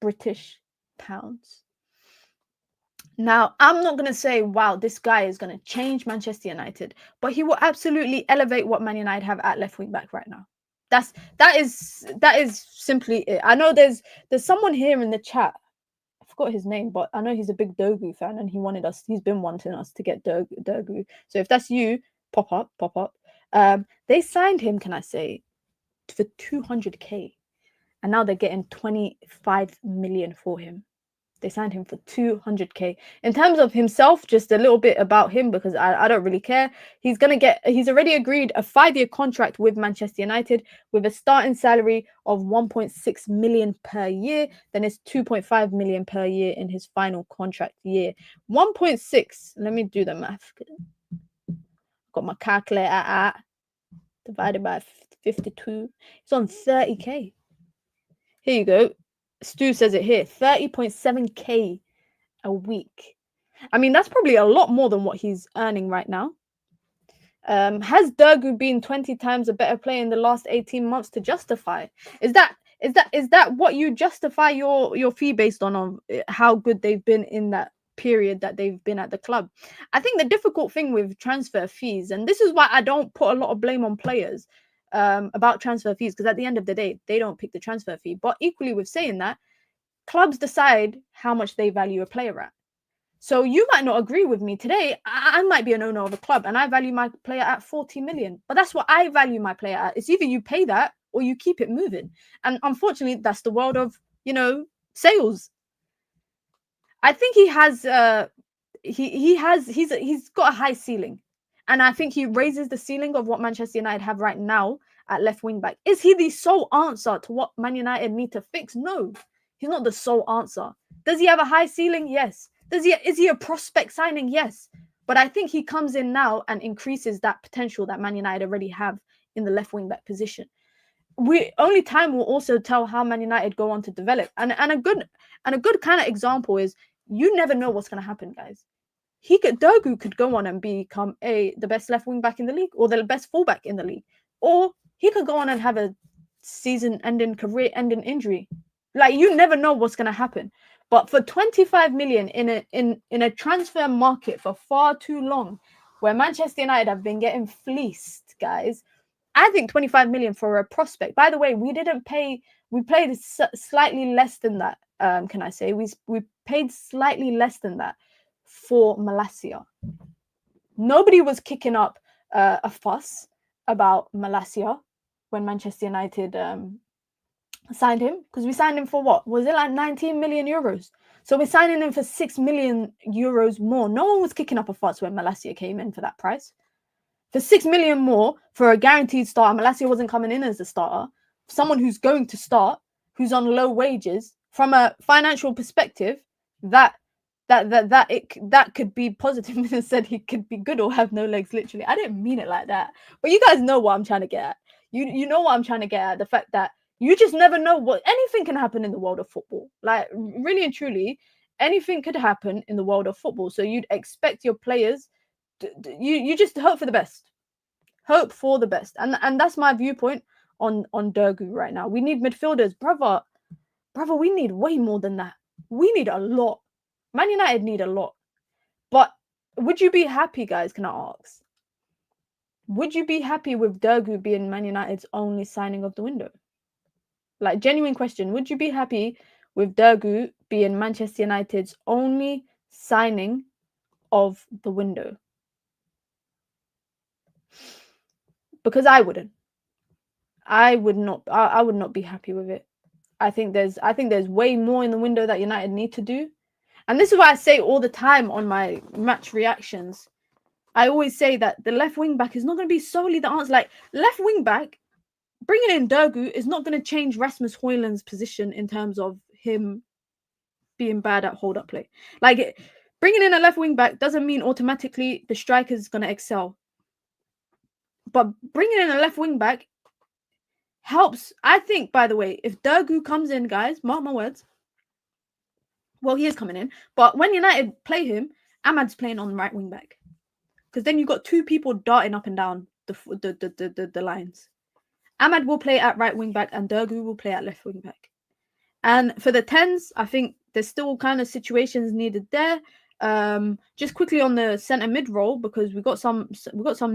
British pounds. Now, I'm not going to say, wow, this guy is going to change Manchester United, but he will absolutely elevate what Man United have at left wing back right now. That is simply it. I know there's someone here in the chat. I forgot his name, but I know he's a big Dorgu fan, and he's been wanting us to get Dorgu. So if that's you, pop up. They signed him, can I say, for 200k, and now they're getting 25 million for him. They signed him for 200k. In terms of himself, just a little bit about him, because I don't really care. He's already agreed a 5-year contract with Manchester United with a starting salary of 1.6 million per year. Then it's 2.5 million per year in his final contract year. 1.6. Let me do the math. Got my calculator at divided by 52. It's on 30k. Here you go. Stu says it here, 30.7k a week. I mean, that's probably a lot more than what he's earning right now. Has Dorgu been 20 times a better player in the last 18 months to justify? Is that what you justify your fee based on how good they've been in that period that they've been at the club? I think the difficult thing with transfer fees, and this is why I don't put a lot of blame on players about transfer fees, because at the end of the day, they don't pick the transfer fee. But equally with saying that, clubs decide how much they value a player at. So you might not agree with me today. I might be an owner of a club and I value my player at 40 million, but that's what I value my player at. It's either you pay that or you keep it moving. And unfortunately, that's the world of, sales. I think he has he's got a high ceiling. And I think he raises the ceiling of what Manchester United have right now at left wing back. Is he the sole answer to what Man United need to fix? No, he's not the sole answer. Does he have a high ceiling? Yes. Is he a prospect signing? Yes. But I think he comes in now and increases that potential that Man United already have in the left wing back position. Only time will also tell how Man United go on to develop. And a good kind of example is, you never know what's going to happen, guys. Dorgu could go on and become the best left wing back in the league, or the best fullback in the league, or he could go on and have a season-ending, career-ending injury. Like, you never know what's going to happen. But for 25 million in a transfer market for far too long, where Manchester United have been getting fleeced, guys, I think 25 million for a prospect. By the way, we played slightly less than that. Can I say we paid slightly less than that for Malacia. Nobody was kicking up a fuss about Malacia when Manchester United signed him, because we signed him for what? Was it like 19 million euros? So we're signing him for 6 million euros more. No one was kicking up a fuss when Malacia came in for that price. For 6 million more for a guaranteed starter, Malacia wasn't coming in as a starter. Someone who's going to start, who's on low wages, from a financial perspective, that could be positive. And said he could be good or have no legs. Literally, I didn't mean it like that, but you guys know what I'm trying to get at. You know what I'm trying to get at. The fact that you just never know anything can happen in the world of football. Like, really and truly, anything could happen in the world of football. So you'd expect your players. You just hope for the best. Hope for the best. And that's my viewpoint on Dorgu right now. We need midfielders, brother. We need way more than that. We need a lot. Man United need a lot. But would you be happy, guys? Can I ask? Would you be happy with Dorgu being Man United's only signing of the window? Like, genuine question. Would you be happy with Dorgu being Manchester United's only signing of the window. Because I wouldn't. I would not be happy with it. I think there's way more in the window that United need to do. And this is why I say all the time on my match reactions. I always say that the left wing back is not going to be solely the answer. Like, left wing back, bringing in Dorgu is not going to change Rasmus Hojlund's position in terms of him being bad at hold-up play. Like, bringing in a left wing back doesn't mean automatically the striker is going to excel. But bringing in a left wing back helps. I think, by the way, if Dorgu comes in, guys, mark my words. Well, he is coming in. But when United play him, Ahmad's playing on right wing back. Because then you've got two people darting up and down the lines. Ahmad will play at right wing back and Dorgu will play at left wing back. And for the 10s, I think there's still kind of situations needed there. Just quickly on the centre mid role, because we got some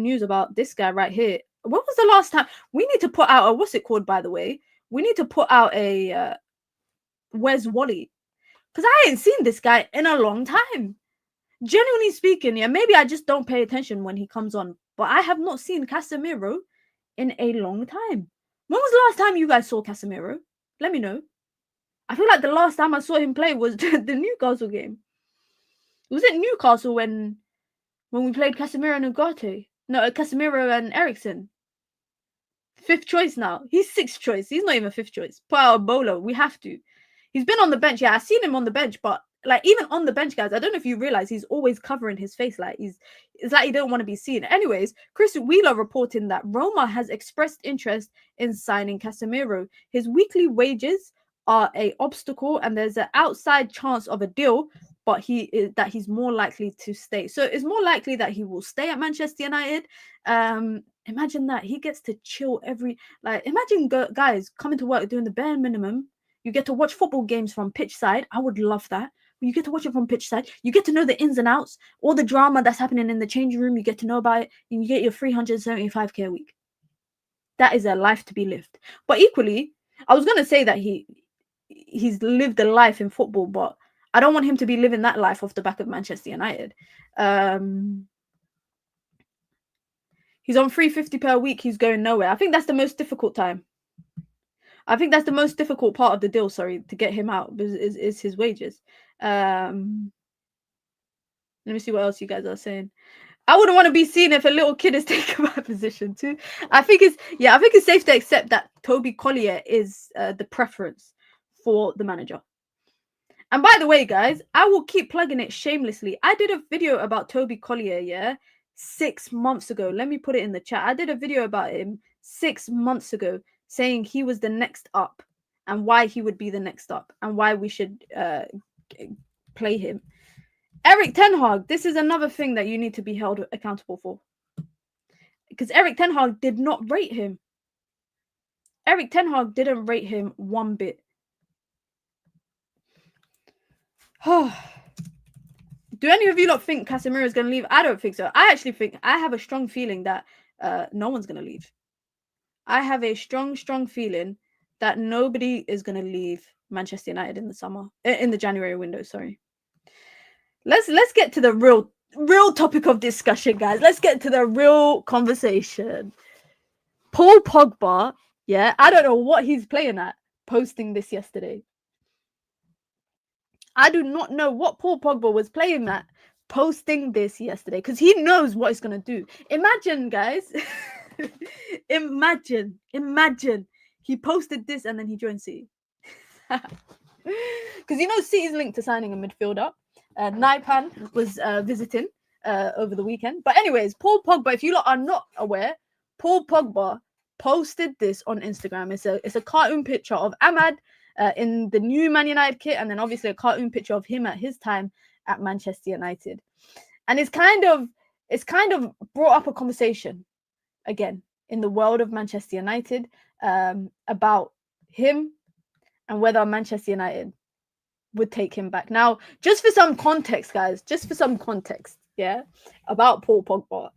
news about this guy right here. When was the last time we need to put out a, what's it called, by the way? We need to put out a Where's Wally? Because I ain't seen this guy in a long time. Genuinely speaking, yeah, maybe I just don't pay attention when he comes on, but I have not seen Casemiro in a long time. When was the last time you guys saw Casemiro? Let me know. I feel like the last time I saw him play was the Newcastle game. Was it Newcastle when we played Casemiro and Ugarte? No, Casemiro and Eriksen. 5th choice now. He's 6th choice. He's not even 5th choice. Put out a bowler. We have to. He's been on the bench. Yeah, I've seen him on the bench, but like even on the bench, guys, I don't know if you realize he's always covering his face. Like it's like he don't want to be seen. Anyways, Chris Wheeler reporting that Roma has expressed interest in signing Casemiro. His weekly wages are an obstacle, and there's an outside chance of a deal, but he's more likely to stay. So it's more likely that he will stay at Manchester United. Imagine that he gets to chill imagine guys coming to work doing the bare minimum. You get to watch football games from pitch side. I would love that. You get to watch it from pitch side. You get to know the ins and outs, all the drama that's happening in the changing room. You get to know about it, and you get your 375k a week. That is a life to be lived. But equally, I was gonna say that he's lived a life in football, but I don't want him to be living that life off the back of Manchester United. He's on 350 per week. He's going nowhere. I think that's the most difficult time. I think that's the most difficult part of the deal, to get him out is his wages. Let me see what else you guys are saying. I wouldn't want to be seen if a little kid is taking my position too. I think it's safe to accept that Toby Collier is the preference for the manager. And by the way, guys, I will keep plugging it shamelessly. I did a video about Toby Collier, 6 months ago. Let me put it in the chat. I did a video about him 6 months ago, saying he was the next up and why he would be the next up and why we should play him. Erik ten Hag, this is another thing that you need to be held accountable for. Because Erik ten Hag did not rate him. Erik ten Hag didn't rate him one bit. Do any of you not think Casemiro is going to leave? I don't think so. I actually think, I have a strong feeling that no one's going to leave. I have a strong feeling that nobody is going to leave Manchester United in the January window, sorry. Let's get to the real topic of discussion, guys. Let's get to the real conversation. Paul Pogba, yeah, I don't know what he's playing at posting this yesterday. I do not know what Paul Pogba was playing at posting this yesterday, because he knows what he's going to do. Imagine, guys. Imagine he posted this and then he joined City. Because City's linked to signing a midfielder. Naipan was visiting over the weekend. But anyways, Paul Pogba, if you lot are not aware, Paul Pogba posted this on Instagram. It's a cartoon picture of Ahmad in the new Man United kit, and then obviously a cartoon picture of him at his time at Manchester United. And it's kind of brought up a conversation again in the world of Manchester United about him and whether Manchester United would take him back. Now, just for some context, guys, yeah, about Paul Pogba.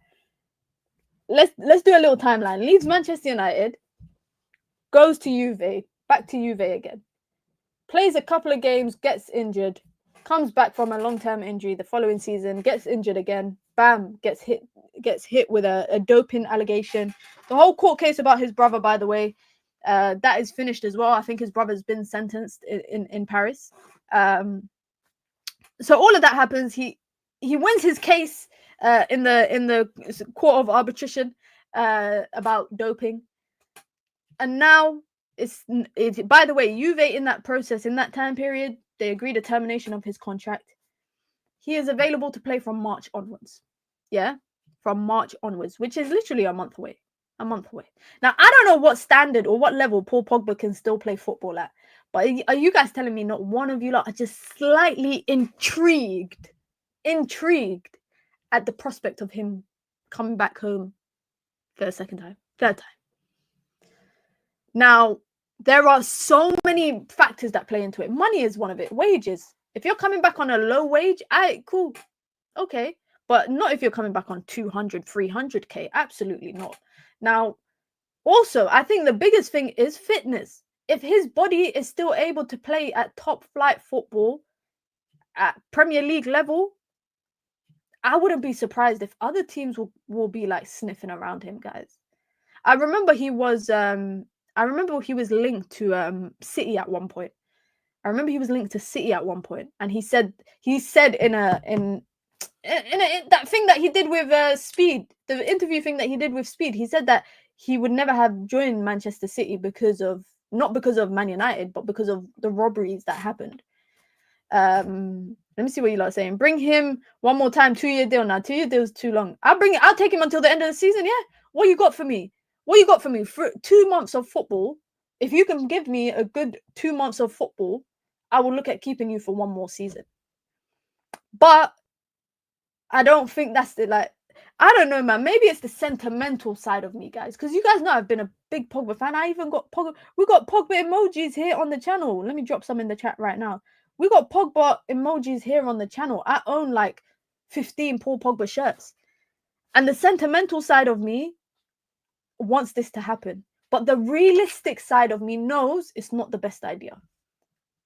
Let's do a little timeline. Leaves Manchester United, goes to Juve, back to Juve again. plays a couple of games, gets injured, comes back from a long-term injury the following season, gets injured again, bam, gets hit with a doping allegation. The whole court case about his brother, by the way, that is finished as well. I think his brother's been sentenced in Paris. So all of that happens. He wins his case in the court of arbitration about doping, and now it's by the way, Juve in that process, in that time period, they agreed a termination of his contract. He is available to play from March onwards. Yeah, from March onwards, which is literally a month away. A month away. Now, I don't know what standard or what level Paul Pogba can still play football at, but are you guys telling me not one of you lot are just slightly intrigued at the prospect of him coming back home for a third time? Now, there are so many factors that play into it. Money is one of it. Wages. If you're coming back on a low wage, cool. Okay. But not if you're coming back on 200, 300K. Absolutely not. Now, also, I think the biggest thing is fitness. If his body is still able to play at top flight football at Premier League level, I wouldn't be surprised if other teams will be like sniffing around him, guys. I remember he was linked to City at one point. And he said in that thing that he did with Speed, the interview thing that he did with Speed, he said that he would never have joined Manchester City not because of Man United, but because of the robberies that happened. Let me see what you lot are saying. Bring him one more time, 2-year deal now. 2-year deal is too long. I'll take him until the end of the season. Yeah. What you got for me? For 2 months of football? If you can give me a good 2 months of football, I will look at keeping you for one more season. But I don't think that's I don't know, man. Maybe it's the sentimental side of me, guys. Because you guys know I've been a big Pogba fan. I even got Pogba. We got Pogba emojis here on the channel. Let me drop some in the chat right now. We got Pogba emojis here on the channel. I own like 15 Paul Pogba shirts. And the sentimental side of me wants this to happen. But the realistic side of me knows it's not the best idea.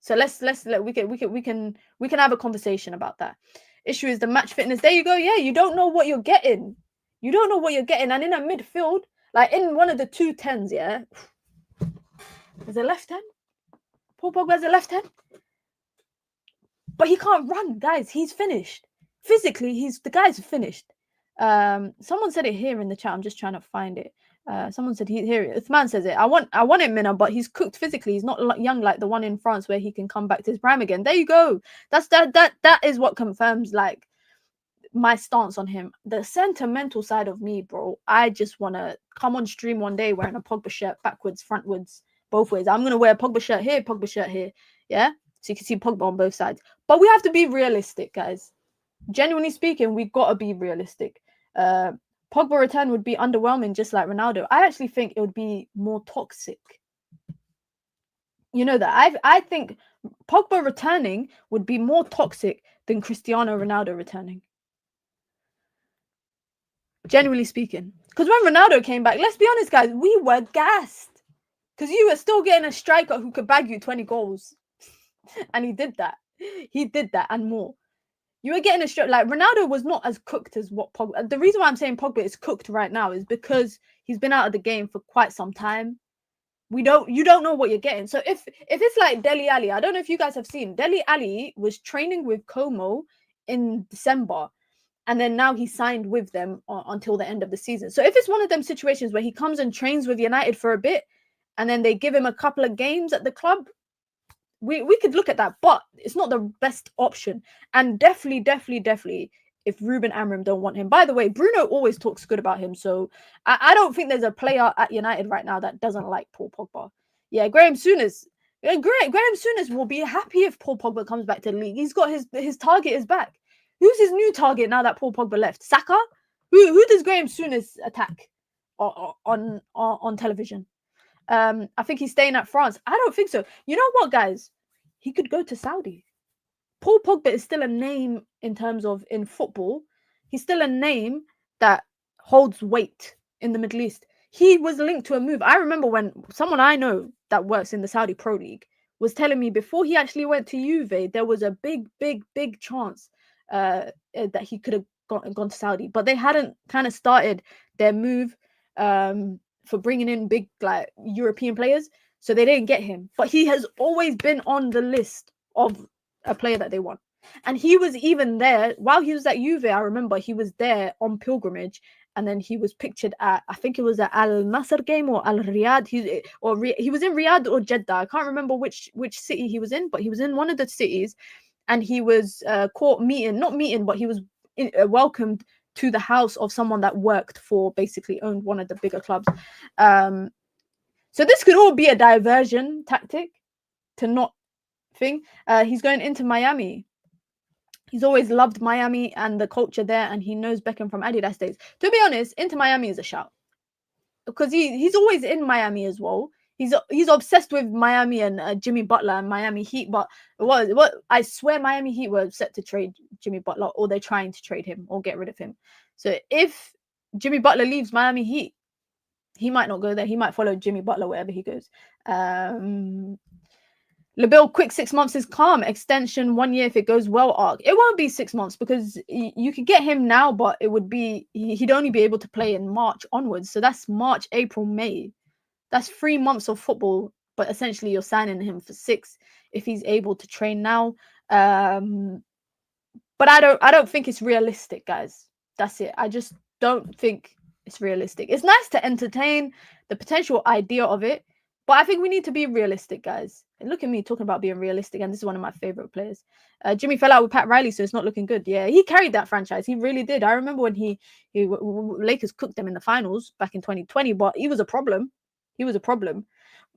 So we can have a conversation about that. Issue is the match fitness. There you go. Yeah, you don't know what you're getting. And in a midfield, like in one of the 2 10s, yeah, there's a left hand. Paul Pogba has a left hand, but he can't run, guys. He's finished. Physically, the guy's finished. Someone said it here in the chat. I'm just trying to find it. Someone said here. Uthman says it. I want him, Mina, but he's cooked physically. He's not young like the one in France where he can come back to his prime again. There you go. That is what confirms like my stance on him. The sentimental side of me, bro. I just want to come on stream one day wearing a Pogba shirt, backwards, frontwards, both ways. I'm gonna wear a Pogba shirt here, Pogba shirt here. Yeah, so you can see Pogba on both sides. But we have to be realistic, guys. Genuinely speaking, we gotta be realistic. Pogba return would be underwhelming, just like Ronaldo. I actually think it would be more toxic. You know that I think Pogba returning would be more toxic than Cristiano Ronaldo returning. Genuinely speaking, because when Ronaldo came back, let's be honest, guys, we were gassed because you were still getting a striker who could bag you 20 goals, and he did that. He did that and more. You were getting a straight like Ronaldo was not as cooked as what Pogba. The reason why I'm saying Pogba is cooked right now is because he's been out of the game for quite some time. You don't know what you're getting. So if it's like Dele Alli, I don't know if you guys have seen. Dele Alli was training with Como in December, and then now he signed with them until the end of the season. So if it's one of them situations where he comes and trains with United for a bit, and then they give him a couple of games at the club, we could look at that, but it's not the best option. And definitely, if Ruben Amorim don't want him. By the way, Bruno always talks good about him, so I don't think there's a player at United right now that doesn't like Paul Pogba. Yeah, Graham Souness will be happy if Paul Pogba comes back to the league. He's got his target is back. Who's his new target now that Paul Pogba left? Saka? Who does Graham Souness attack on television? I think he's staying at France. I don't think so. You know what, guys? He could go to Saudi. Paul Pogba is still a name in terms of in football. He's still a name that holds weight in the Middle East. He was linked to a move. I remember when someone I know that works in the Saudi Pro League was telling me before he actually went to Juve, there was a big chance that he could have gone to Saudi, but they hadn't kind of started their move for bringing in big like European players, so they didn't get him. But he has always been on the list of a player that they want. And he was even there while he was at Juve. I remember he was there on pilgrimage, and then he was pictured at, I think it was at Al Nasser game or Al Riyadh. He was in Riyadh or Jeddah. I can't remember which city he was in, but he was in one of the cities, and he was but he was welcomed to the house of someone that worked for, basically owned one of the bigger clubs. So this could all be a diversion tactic to not thing. He's going into Miami. He's always loved Miami and the culture there, and he knows Beckham from Adidas days. To be honest, Inter Miami is a shout because he's always in Miami as well. He's obsessed with Miami and Jimmy Butler and Miami Heat. But what I swear, Miami Heat were set to trade Jimmy Butler, or they're trying to trade him or get rid of him. So if Jimmy Butler leaves Miami Heat, he might not go there. He might follow Jimmy Butler wherever he goes. LaBille, quick 6 months is calm. Extension 1 year if it goes well. Arc. It won't be 6 months because you could get him now, but it would be he'd only be able to play in March onwards. So that's March, April, May. That's 3 months of football, but essentially you're signing him for 6 if he's able to train now. But I don't think it's realistic, guys. That's it. I just don't think it's realistic. It's nice to entertain the potential idea of it, but I think we need to be realistic, guys. And look at me talking about being realistic, and this is one of my favorite players. Jimmy fell out with Pat Riley, so it's not looking good. Yeah, he carried that franchise. He really did. I remember when Lakers cooked them in the finals back in 2020, but he was a problem. He was a problem.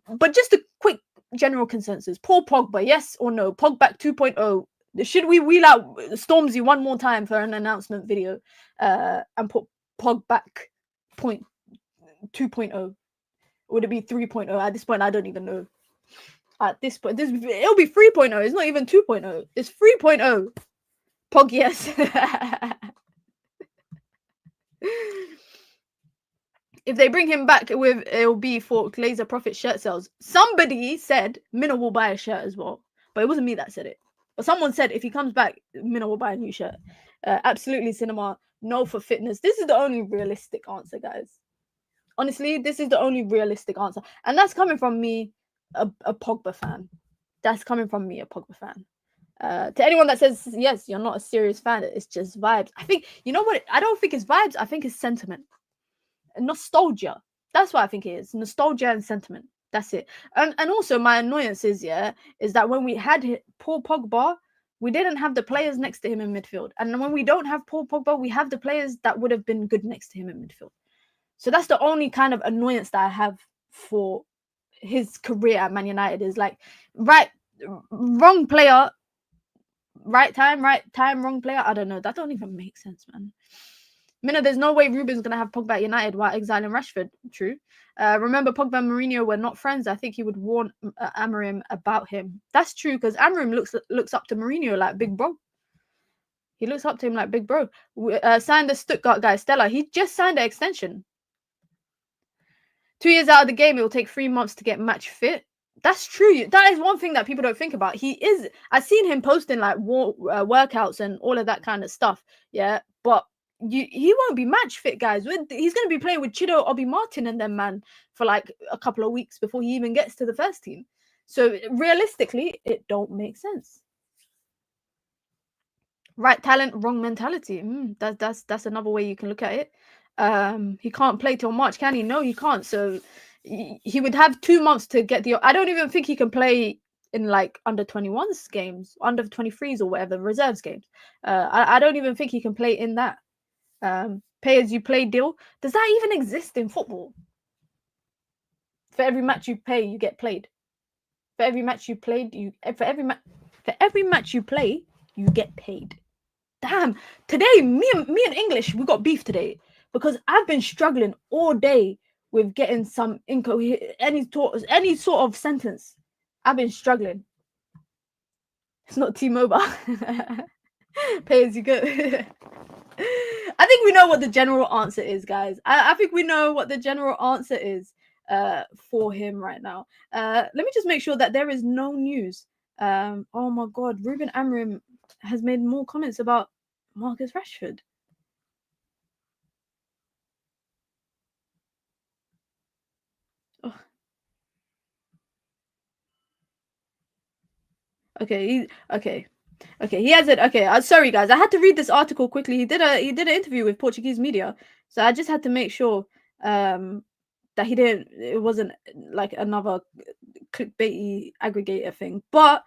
But just a quick general consensus. Paul Pogba, yes or no? Pogback 2.0. Should we wheel out Stormzy one more time for an announcement video and put Pogback 2.0? Would it be 3.0? At this point, I don't even know. At this point, it'll be 3.0. It's not even 2.0. It's 3.0. Pog, yes. If they bring him back, it'll be for laser profit shirt sales. Somebody said Minna will buy a shirt as well, but it wasn't me that said it. But someone said if he comes back, Minna will buy a new shirt. Absolutely, cinema. No for fitness. This is the only realistic answer, guys. Honestly, this is the only realistic answer, and that's coming from me, a Pogba fan. That's coming from me, a Pogba fan. To anyone that says yes, you're not a serious fan, it's just vibes. I think, you know what? I don't think it's vibes. I think it's sentiment. Nostalgia. That's what I think it is. Nostalgia and sentiment. That's it. And also my annoyance is that when we had Paul Pogba, we didn't have the players next to him in midfield. And when we don't have Paul Pogba, we have the players that would have been good next to him in midfield. So that's the only kind of annoyance that I have for his career at Man United, is like, wrong player, right time, wrong player. I don't know. That don't even make sense, man. Minna, there's no way Ruben's going to have Pogba at United while exiling Rashford. True. Remember, Pogba and Mourinho were not friends. I think he would warn Amorim about him. That's true, because Amorim looks up to Mourinho like big bro. He looks up to him like big bro. Signed the Stuttgart guy, Stella. He just signed an extension. 2 years out of the game, it will take 3 months to get match fit. That's true. That is one thing that people don't think about. I've seen him posting like workouts and all of that kind of stuff. Yeah, but he won't be match fit, guys. He's going to be playing with Chido, Obi Martin and them, man, for like a couple of weeks before he even gets to the first team. So realistically, it don't make sense. Right talent, wrong mentality. That's another way you can look at it. He can't play till March, can he? No, he can't. So he would have 2 months to get I don't even think he can play in like under 21s games, under 23s or whatever, reserves games. I don't even think he can play in that. Pay as you play deal. Does that even exist in football? For every match you play, you get played. For every match you played, for every match you play, you get paid. Damn. Today, me and English, we got beef today because I've been struggling all day with getting some any sort of sentence. I've been struggling. It's not T-Mobile. Pay as you go. I think we know what the general answer is, guys. I think we know what the general answer is. for him right now. Let me just make sure that there is no news. Oh my God, Ruben Amorim has made more comments about Marcus Rashford. Oh. Okay, he has it. Okay, sorry guys, I had to read this article quickly. He did an interview with Portuguese media, so I just had to make sure that it wasn't like another clickbaity aggregator thing. But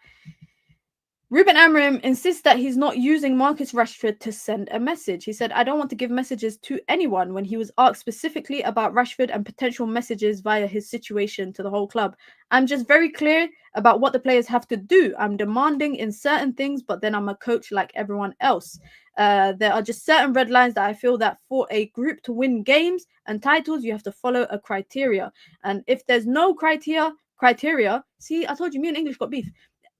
Ruben Amorim insists that he's not using Marcus Rashford to send a message. He said, "I don't want to give messages to anyone," when he was asked specifically about Rashford and potential messages via his situation to the whole club. "I'm just very clear about what the players have to do. I'm demanding in certain things, but then I'm a coach like everyone else. There are just certain red lines that I feel that for a group to win games and titles, you have to follow a criteria. And if there's no criteria, see, I told you, me and English got beef.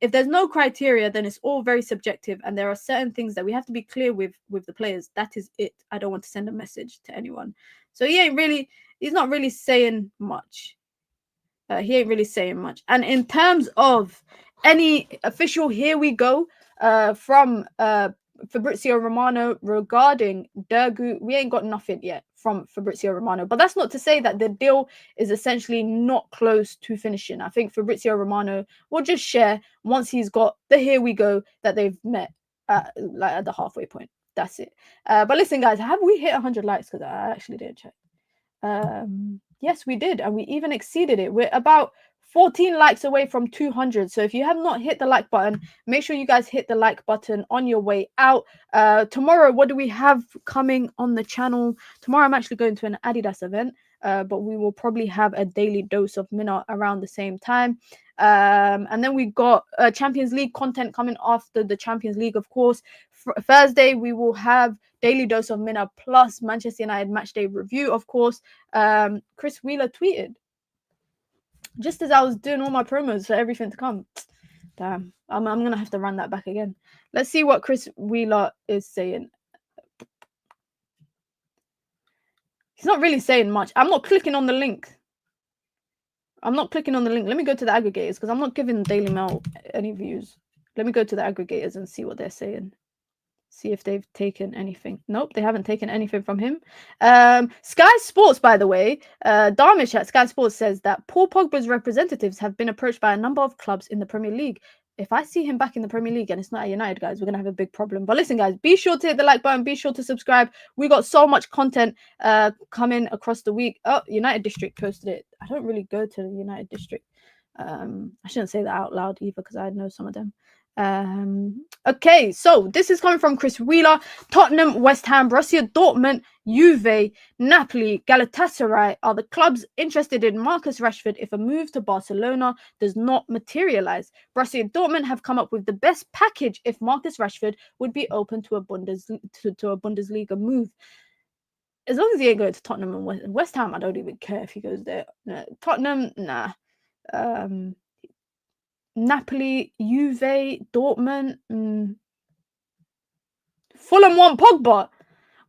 If there's no criteria, then it's all very subjective, and there are certain things that we have to be clear with the players. That is it. I don't want to send a message to anyone." So he's not really saying much. And in terms of any official "here we go" from Fabrizio Romano regarding Dorgu, we ain't got nothing yet from Fabrizio Romano. But that's not to say that the deal is essentially not close to finishing. I think Fabrizio Romano will just share once he's got the "here we go" that they've met at the halfway point. That's it. But listen, guys, have we hit 100 likes? Because I actually didn't check. Yes, we did, and we even exceeded it. We're about 14 likes away from 200. So if you have not hit the like button, make sure you guys hit the like button on your way out. Tomorrow, what do we have coming on the channel? Tomorrow, I'm actually going to an Adidas event, but we will probably have a daily dose of Mina around the same time. And then we got Champions League content coming after the Champions League, of course. Thursday, we will have daily dose of Mina plus Manchester United matchday review, of course. Chris Wheeler tweeted just as I was doing all my promos for everything to come. Damn, I'm gonna have to run that back again. Let's see what Chris Wheeler is saying. He's not really saying much. I'm not clicking on the link. Let me go to the aggregators because I'm not giving Daily Mail any views. Let me go to the aggregators and see what they're saying. See if they've taken anything. Nope, they haven't taken anything from him. Sky Sports, by the way, Darmish at Sky Sports says that Paul Pogba's representatives have been approached by a number of clubs in the Premier League. If I see him back in the Premier League and it's not at United, guys, we're going to have a big problem. But listen, guys, be sure to hit the like button. Be sure to subscribe. We got so much content coming across the week. Oh, United District posted it. I don't really go to the United District. I shouldn't say that out loud either because I know some of them. Okay, so this is coming from Chris Wheeler. Tottenham, West Ham, Borussia Dortmund, Juve, Napoli, Galatasaray are the clubs interested in Marcus Rashford if a move to Barcelona does not materialize. Borussia Dortmund have come up with the best package if Marcus Rashford would be open to a Bundesliga move. As long as he ain't going to Tottenham and West Ham, I don't even care if he goes there. Tottenham, nah. Napoli, Juve, Dortmund, Fulham want Pogba.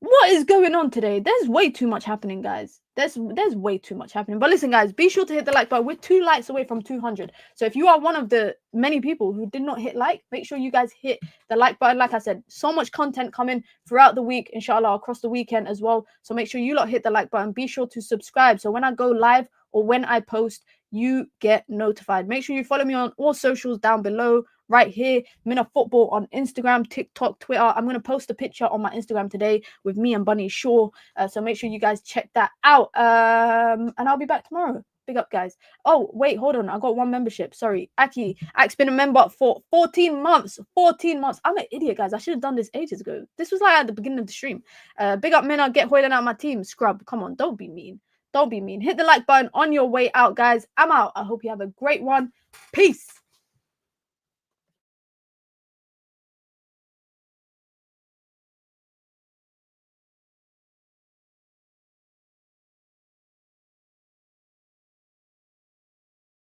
What is going on today? There's way too much happening, guys. There's way too much happening. But listen, guys, be sure to hit the like button. We're 2 likes away from 200. So if you are one of the many people who did not hit like, make sure you guys hit the like button. Like I said, so much content coming throughout the week, inshallah, across the weekend as well. So make sure you lot hit the like button. Be sure to subscribe. So when I go live or when I post, you get notified. Make sure you follow me on all socials down below. Right here, Mina Football on Instagram, TikTok, Twitter. I'm going to post a picture on my Instagram today with me and Bunny Shaw. So make sure you guys check that out. And I'll be back tomorrow. Big up, guys. Oh, wait, hold on. I got one membership. Sorry. Aki's been a member for 14 months. 14 months. I'm an idiot, guys. I should have done this ages ago. This was like at the beginning of the stream. Big up, Mina. Get Hojlund out of my team. Scrub. Come on. Don't be mean. Don't be mean. Hit the like button on your way out, guys. I'm out. I hope you have a great one. Peace.